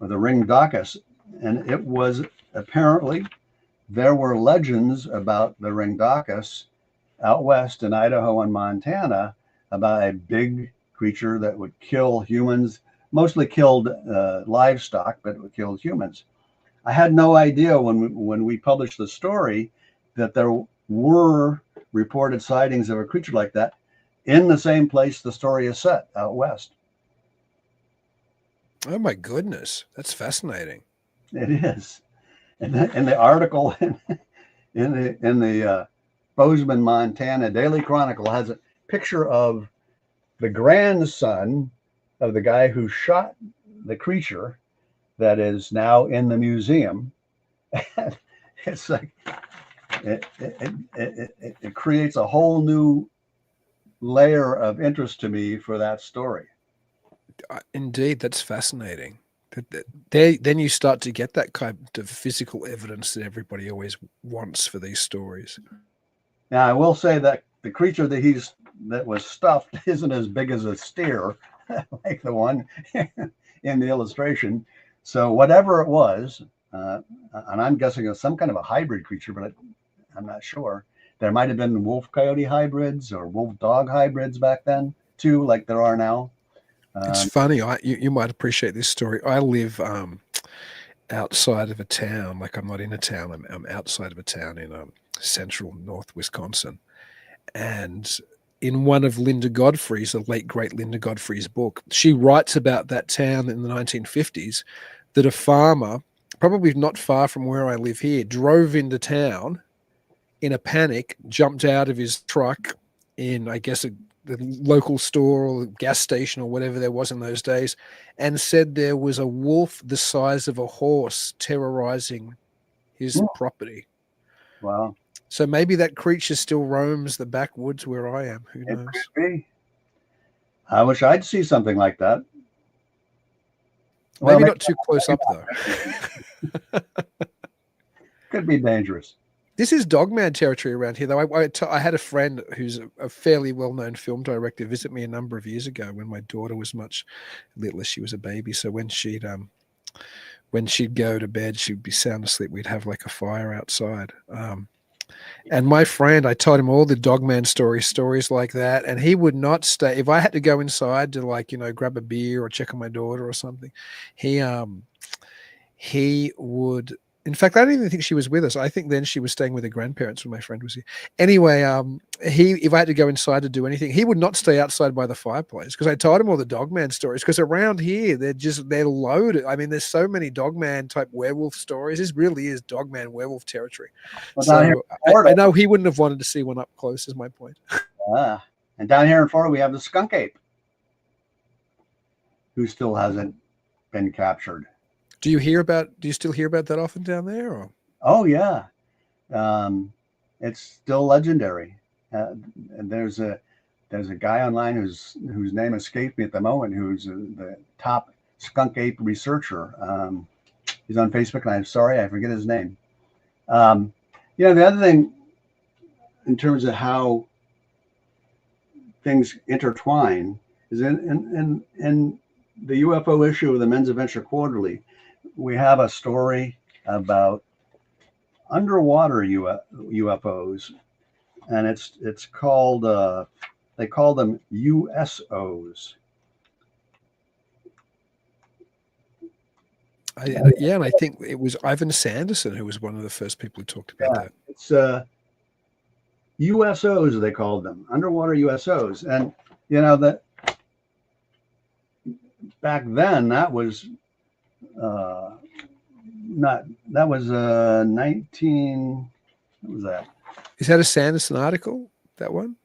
or the Ringdocus, and it was apparently, there were legends about the Ringdocus out west in Idaho and Montana about a big creature that would kill humans, mostly killed livestock, but it would kill humans. I had no idea when we published the story that there were reported sightings of a creature like that in the same place the story is set, out west. Oh my goodness, that's fascinating. It is. And the article in the Bozeman, Montana Daily Chronicle has a picture of the grandson of the guy who shot the creature that is now in the museum. And it's like it creates a whole new layer of interest to me for that story. Indeed, that's fascinating. Then you start to get that kind of physical evidence that everybody always wants for these stories. Now, I will say that the creature that was stuffed isn't as big as a steer, like the one in the illustration. So whatever it was, and I'm guessing it was some kind of a hybrid creature, but I'm not sure. There might have been wolf-coyote hybrids or wolf-dog hybrids back then, too, like there are now. It's funny. You might appreciate this story. I live outside of a town. Like I'm not in a town. I'm outside of a town in central North Wisconsin. And in one of Linda Godfrey's, the late great Linda Godfrey's book, she writes about that town in the 1950s, that a farmer, probably not far from where I live here, drove into town in a panic, jumped out of his truck in, I guess, the local store or gas station or whatever there was in those days, and said there was a wolf the size of a horse terrorizing his property. Wow. So maybe that creature still roams the backwoods where I am. Who knows? It could be. I wish I'd see something like that. Maybe not too close up, though. Could be dangerous. This is Dogman territory around here, though. I had a friend who's a fairly well-known film director visit me a number of years ago when my daughter was much littler. She was a baby, so when she'd go to bed, she'd be sound asleep. We'd have like a fire outside. And my friend, I told him all the Dogman stories like that, and he would not stay. If I had to go inside to grab a beer or check on my daughter or something, he would. In fact, I don't even think she was with us. I think then she was staying with her grandparents when my friend was here. Anyway, if I had to go inside to do anything, he would not stay outside by the fireplace, because I told him all the Dogman stories, because around here, they're loaded. I mean, there's so many Dogman type werewolf stories. This really is Dogman werewolf territory. Well, so I know he wouldn't have wanted to see one up close, is my point. And down here in Florida, we have the skunk ape, who still hasn't been captured. Do you still hear about that often down there? Or? Oh yeah, it's still legendary. And there's a guy online whose name escaped me at the moment, who's the top skunk ape researcher. He's on Facebook, and I'm sorry I forget his name. The other thing, in terms of how things intertwine, is in the UFO issue of the Men's Adventure Quarterly, we have a story about underwater UFOs, and it's called they call them USOs. And I think it was Ivan Sanderson who was one of the first people who talked about that. It's USOs, they called them, underwater USOs, and that back then that was. 19. What was that? Is that a Sanderson article? That one?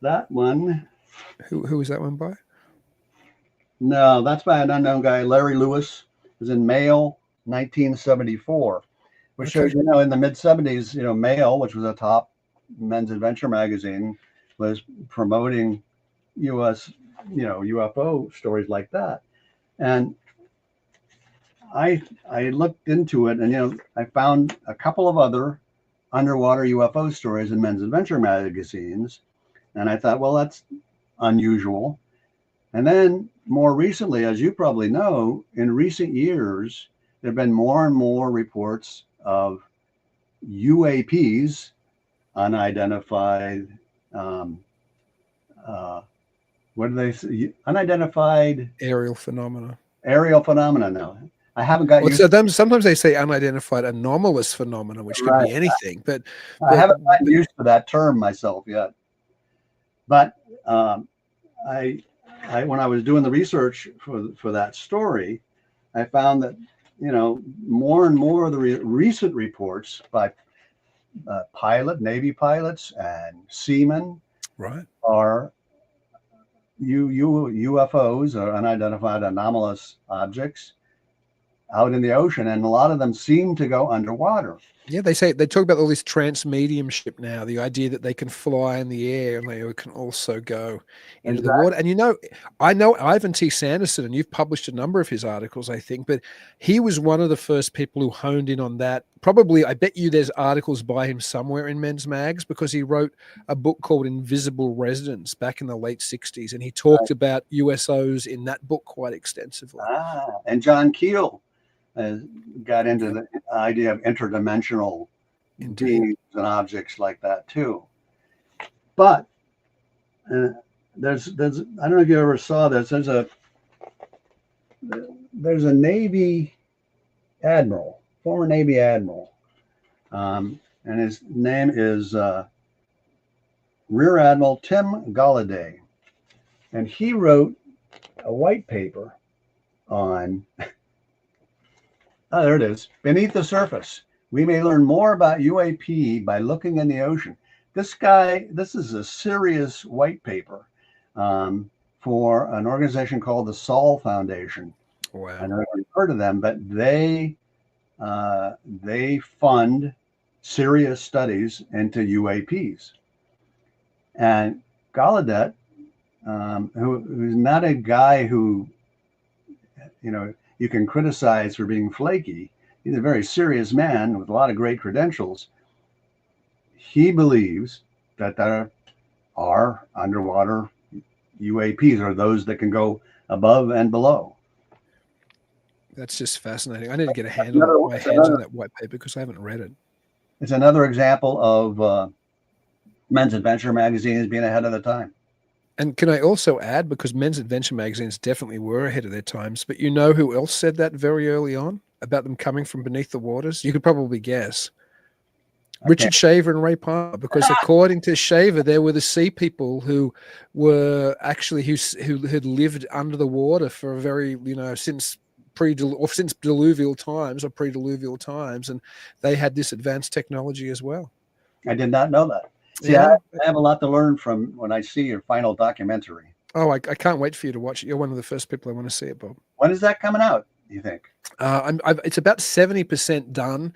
That one. Who was that one by? No, that's by an unknown guy, Larry Lewis. was in Mail 1974, which Okay. shows, in the mid 70s, Mail, which was a top men's adventure magazine, was promoting U.S. UFO stories like that. And I looked into it, and I found a couple of other underwater UFO stories in men's adventure magazines, and I thought, well, that's unusual. And then more recently, as you probably know, in recent years, there have been more and more reports of UAPs, unidentified. What do they say? Unidentified Aerial phenomena. aerial phenomena. Now, I haven't got Well, used. so sometimes they say unidentified anomalous phenomena, which could Right. be anything. But I haven't gotten used to that term myself yet. But I when I was doing the research for that story, I found that more and more of the recent reports by Navy pilots and seamen, right, are UFOs, or unidentified anomalous objects, out in the ocean, and a lot of them seem to go underwater. yeah, they talk about all this transmediumship now, the idea that they can fly in the air and they can also go into the water. And I know Ivan T. Sanderson, and you've published a number of his articles, I think, but he was one of the first people who honed in on that. Probably, I bet you there's articles by him somewhere in men's mags, because he wrote a book called Invisible Residence back in the late 60s, and he talked about USOs in that book quite extensively. And John Keel got into the idea of interdimensional beings and objects like that too. But there's I don't know if you ever saw this. There's a Navy admiral, former Navy admiral, and his name is Rear Admiral Tim Galladay, and he wrote a white paper on there it is. Beneath the surface, we may learn more about UAP by looking in the ocean. This is a serious white paper for an organization called the Sol Foundation. Wow. I don't know if you've heard of them, but they fund serious studies into UAPs. And Gallaudet, who's not a guy who, you can criticize for being flaky. He's a very serious man with a lot of great credentials. He believes that there are underwater UAPs, or those that can go above and below. That's just fascinating. I need to get my hands on that white paper, because I haven't read it. It's another example of men's adventure magazines being ahead of the time. And can I also add, because men's adventure magazines definitely were ahead of their times, but you know who else said that very early on about them coming from beneath the waters? You could probably guess. Richard Shaver and Ray Palmer, because according to Shaver, there were the sea people who were actually who had lived under the water for a very, since diluvial times or pre-diluvial times, and they had this advanced technology as well. I did not know that. See, I have a lot to learn from when I see your final documentary. Oh, I can't wait for you to watch it. You're one of the first people I want to see it, Bob. When is that coming out, do you think? It's about 70% done,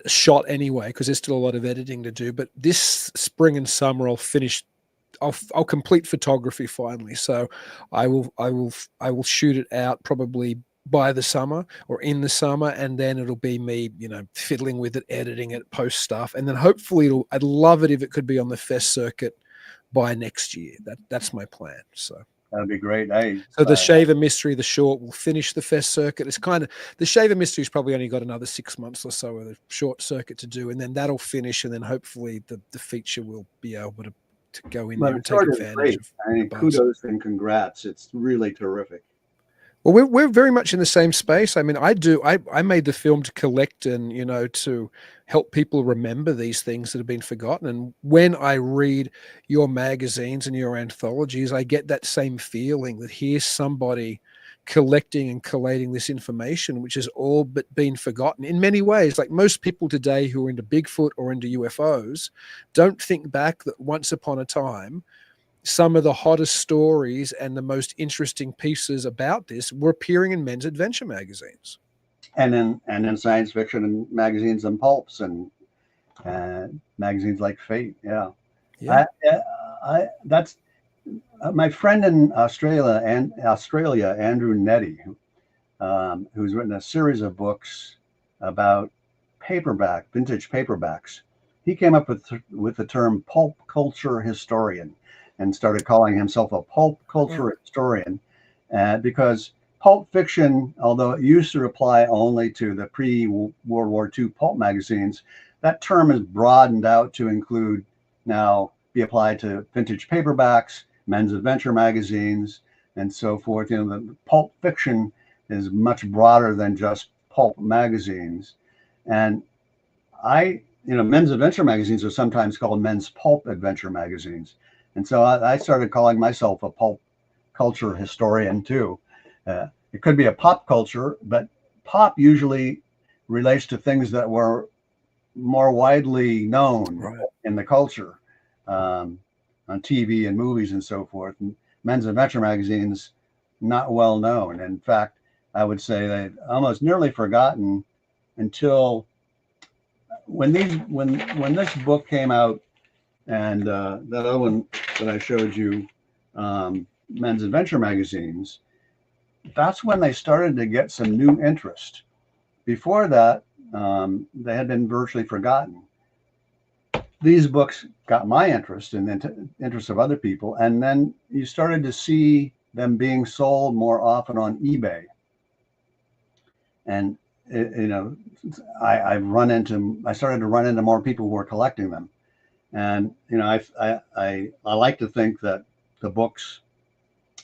shot anyway, because there's still a lot of editing to do. But this spring and summer, I'll complete photography finally. So I will shoot it out probably by the summer or in the summer, and then it'll be me, fiddling with it, editing it, post stuff, and then hopefully I'd love it if it could be on the fest circuit by next year. That's my plan. So that'd be great. So the Shaver Mystery, the short, will finish the fest circuit. It's kind of, the Shaver Mystery's probably only got another 6 months or so of the short circuit to do, and then that'll finish, and then hopefully the feature will be able to go in there and take advantage of. Kudos and congrats. It's really terrific. Well, we're very much in the same space. I mean, I made the film to collect and, to help people remember these things that have been forgotten. And when I read your magazines and your anthologies, I get that same feeling that here's somebody collecting and collating this information, which has all but been forgotten in many ways. Like most people today who are into Bigfoot or into UFOs don't think back that once upon a time, some of the hottest stories and the most interesting pieces about this were appearing in men's adventure magazines. in science fiction and magazines and pulps and magazines like Fate. Yeah. Yeah. That's my friend in Australia, Andrew Nettie, who's written a series of books about vintage paperbacks. He came up with the term pulp culture historian and started calling himself a pulp culture historian because pulp fiction, although it used to apply only to the pre-World War II pulp magazines, that term is broadened out to include now be applied to vintage paperbacks, men's adventure magazines, and so forth. The pulp fiction is much broader than just pulp magazines. And men's adventure magazines are sometimes called men's pulp adventure magazines. And so I started calling myself a pulp culture historian too. It could be a pop culture, but pop usually relates to things that were more widely known in the culture, on TV and movies and so forth. And men's adventure magazines, not well known. In fact, I would say they've almost nearly forgotten until when this book came out, and that other one that I showed you, men's adventure magazines, that's when they started to get some new interest. Before that, they had been virtually forgotten. These books got my interest and the interest of other people, and then you started to see them being sold more often on eBay. And I started to run into more people who were collecting them. And I like to think that the books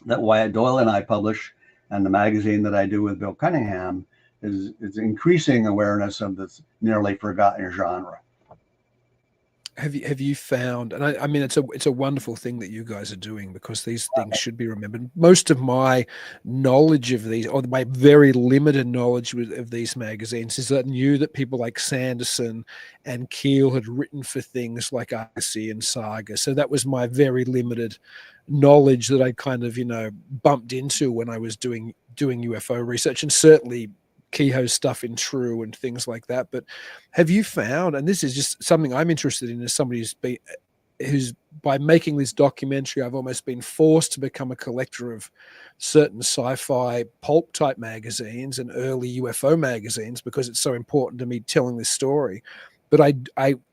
that Wyatt Doyle and I publish and the magazine that I do with Bill Cunningham is increasing awareness of this nearly forgotten genre. Have you found, and I mean, it's a wonderful thing that you guys are doing, because these things should be remembered. Most of my knowledge of these, or my very limited knowledge of these magazines, is that I knew that people like Sanderson and Keel had written for things like Argosy and Saga. So that was my very limited knowledge that I kind of, bumped into when I was doing UFO research, and certainly Kehoe's stuff in True and things like that. But have you found, and this is just something I'm interested in as somebody who's by making this documentary, I've almost been forced to become a collector of certain sci-fi pulp type magazines and early UFO magazines, because it's so important to me telling this story. But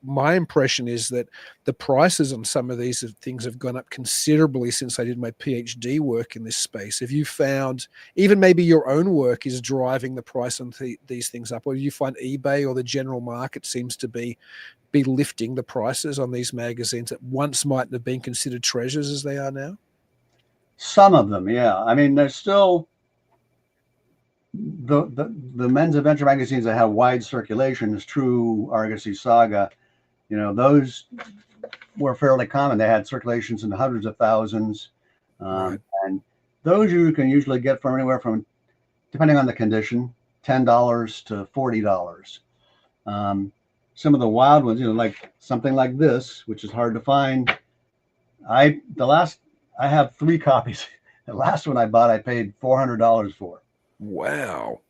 my impression is that the prices on some of these things have gone up considerably since I did my PhD work in this space. Have you found even maybe your own work is driving the price on these things up, or do you find eBay or the general market seems to be lifting the prices on these magazines that once mightn't have been considered treasures as they are now? Some of them, yeah. I mean, there's still the men's adventure magazines that have wide circulations, True, Argosy, Saga, those were fairly common. They had circulations in the hundreds of thousands. And those you can usually get from anywhere from, depending on the condition, $10 to $40. Some of the wild ones, like something like this, which is hard to find. I have 3 copies. The last one I bought, I paid $400 for. Wow.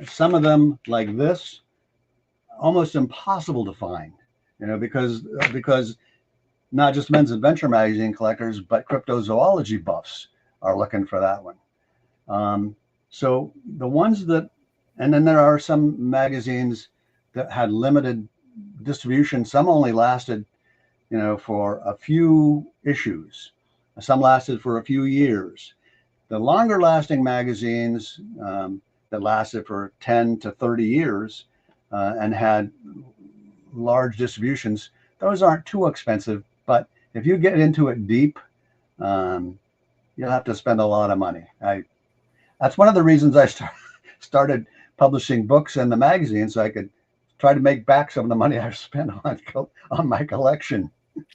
Some of them, like this, almost impossible to find, because not just men's adventure magazine collectors, but cryptozoology buffs are looking for that one. So the ones that, and then there are some magazines that had limited distribution. Some only lasted, for a few issues. Some lasted for a few years. The longer lasting magazines that lasted for 10 to 30 years and had large distributions, those aren't too expensive. But if you get into it deep, you'll have to spend a lot of money. That's one of the reasons I started publishing books in the magazine, so I could try to make back some of the money I've spent on my collection.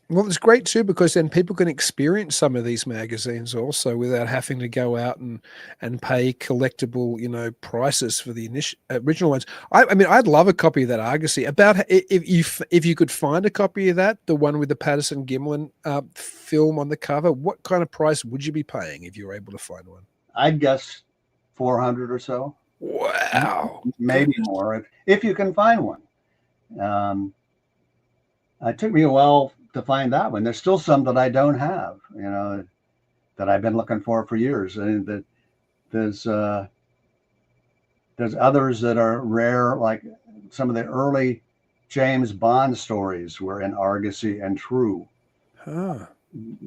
Well, it's great too, because then people can experience some of these magazines also without having to go out and pay collectible, prices for the original ones. I mean, I'd love a copy of that Argosy. About if you could find a copy of that, the one with the Patterson Gimlin film on the cover, what kind of price would you be paying if you were able to find one? I'd guess 400 or so. Wow. Maybe more if you can find one. It took me a while to find that one. There's still some that I don't have, that I've been looking for years. And there's others that are rare, like some of the early James Bond stories were in Argosy and True. Huh.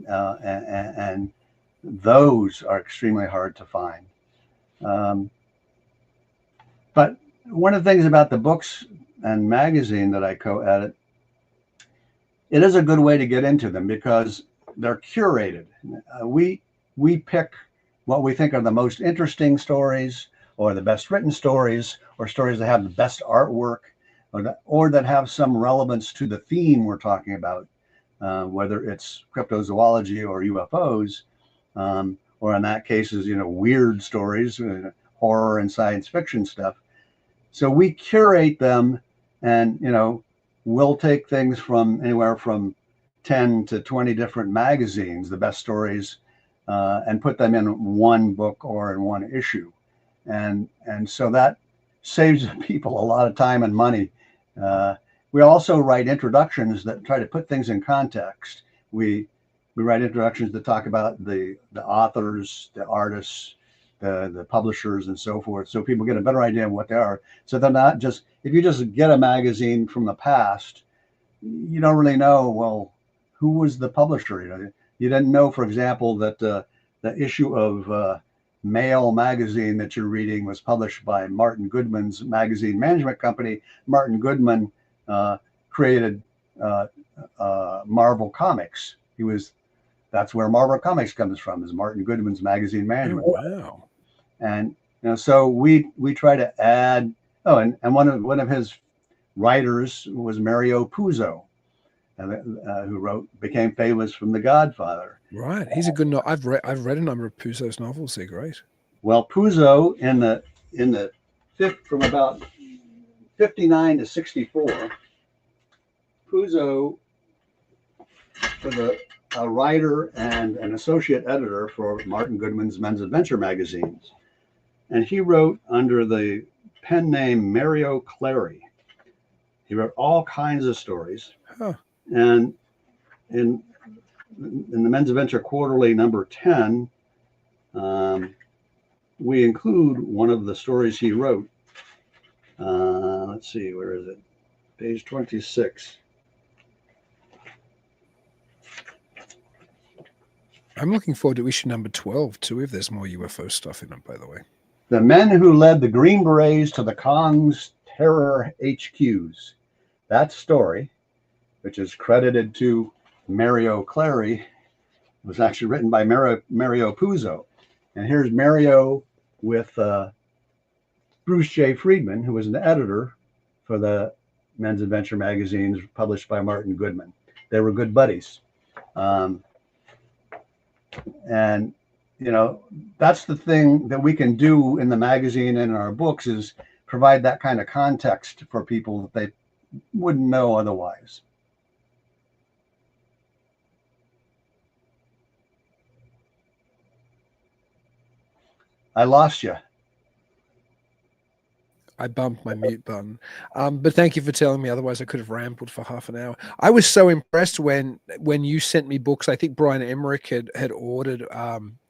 And those are extremely hard to find. But one of the things about the books and magazine that I co-edit, it is a good way to get into them because they're curated. We pick what we think are the most interesting stories, or the best written stories, or stories that have the best artwork, or that have some relevance to the theme we're talking about, whether it's cryptozoology or UFOs, or in that case is weird stories, horror and science fiction stuff. So we curate them, and we'll take things from anywhere from 10 to 20 different magazines, the best stories, and put them in one book or in one issue. And so that saves people a lot of time and money. We also write introductions that try to put things in context. We write introductions that talk about the authors, the artists, the publishers, and so forth, so people get a better idea of what they are. So they're not just, if you just get a magazine from the past, you don't really know, well, who was the publisher? You didn't know, for example, that the issue of Mail magazine that you're reading was published by Martin Goodman's magazine management company. Martin Goodman created Marvel Comics. That's where Marvel Comics comes from, is Martin Goodman's magazine management. Oh, wow. And so we try to add. Oh, and one of his writers was Mario Puzo, who became famous from The Godfather. Right, he's a good. I've read a number of Puzo's novels. They're great. Well, Puzo from about 59 to 64, Puzo was a writer and an associate editor for Martin Goodman's Men's Adventure magazines, and he wrote under the pen name Mario Clary. He wrote all kinds of stories. Huh. And in the Men's Adventure Quarterly number 10, we include one of the stories he wrote. Let's see, where is it? Page 26. I'm looking forward to issue number 12 too, if there's more UFO stuff in it, by the way. The men who led the Green Berets to the Kong's terror HQs. That story, which is credited to Mario Clary, was actually written by Mario Puzo. And here's Mario with Bruce J. Friedman, who was an editor for the Men's Adventure magazines published by Martin Goodman. They were good buddies. And, that's the thing that we can do in the magazine and in our books, is provide that kind of context for people that they wouldn't know otherwise. I lost you. I bumped my mute button. But thank you for telling me. Otherwise, I could have rambled for half an hour. I was so impressed when you sent me books. I think Brian Emmerich had ordered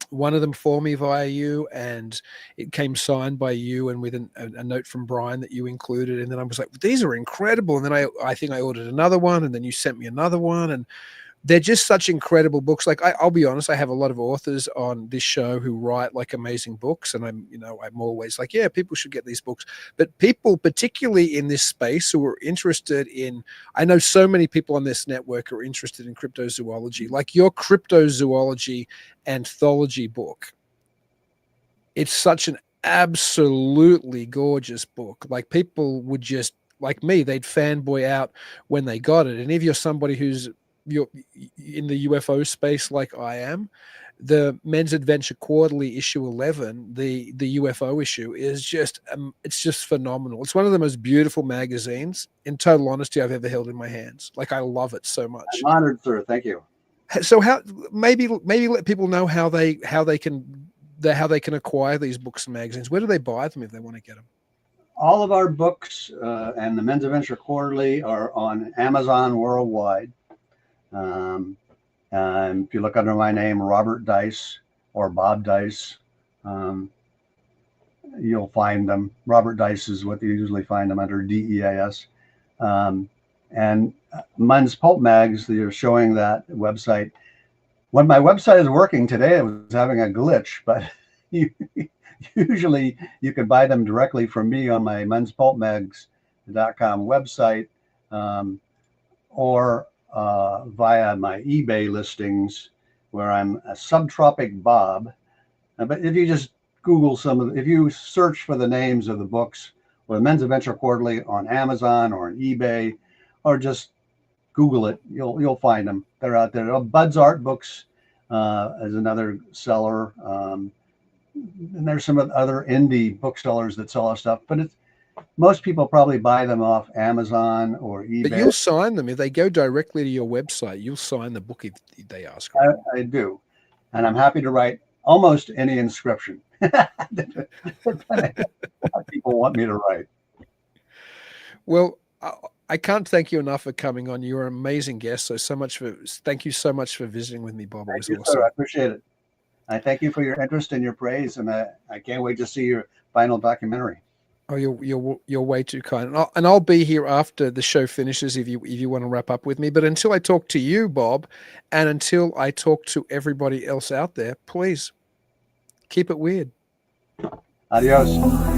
one of them for me via you, and it came signed by you and with a note from Brian that you included. And then I was like, these are incredible. And then I think I ordered another one, and then you sent me another one. And they're just such incredible books. Like I'll be honest, I have a lot of authors on this show who write like amazing books, and I'm always like, yeah, people should get these books. But people, particularly in this space, who are interested in, I know so many people on this network are interested in cryptozoology. Like your Cryptozoology Anthology book, it's such an absolutely gorgeous book. Like people would just, like me, they'd fanboy out when they got it. And if you're somebody who's you're in the UFO space like I am, the Men's Adventure Quarterly issue 11, the UFO issue, is just it's just phenomenal. It's one of the most beautiful magazines, in total honesty, I've ever held in my hands. Like I love it so much. I'm honored, sir. Thank you. So how maybe let people know how they can how they can acquire these books and magazines? Where do they buy them if they want to get them? All of our books and the Men's Adventure Quarterly are on Amazon worldwide. And if you look under my name, Robert Deis or Bob Deis, you'll find them. Robert Deis is what you usually find them under, DEIS. And Men's Pulp Mags, they're showing that website. When my website is working today, it was having a glitch, but usually you can buy them directly from me on my menspulpmags.com website, or via my eBay listings, where I'm a Subtropic Bob. But if you just Google if you search for the names of the books or the Men's Adventure Quarterly on Amazon or on eBay, or just Google it, you'll find them. They're out there. Bud's Art Books is another seller. And there's some other indie booksellers that sell our stuff, but most people probably buy them off Amazon or eBay. But you'll sign them if they go directly to your website. You'll sign the book if they ask. I do, and I'm happy to write almost any inscription that people want me to write. Well, I can't thank you enough for coming on. You're an amazing guest. Thank you so much for visiting with me, Bob. It was awesome. Sir. I appreciate it. I thank you for your interest and your praise, and I can't wait to see your final documentary. Oh, you're way too kind, and I'll be here after the show finishes if you want to wrap up with me. But until I talk to you, Bob, and until I talk to everybody else out there, please keep it weird. Adios.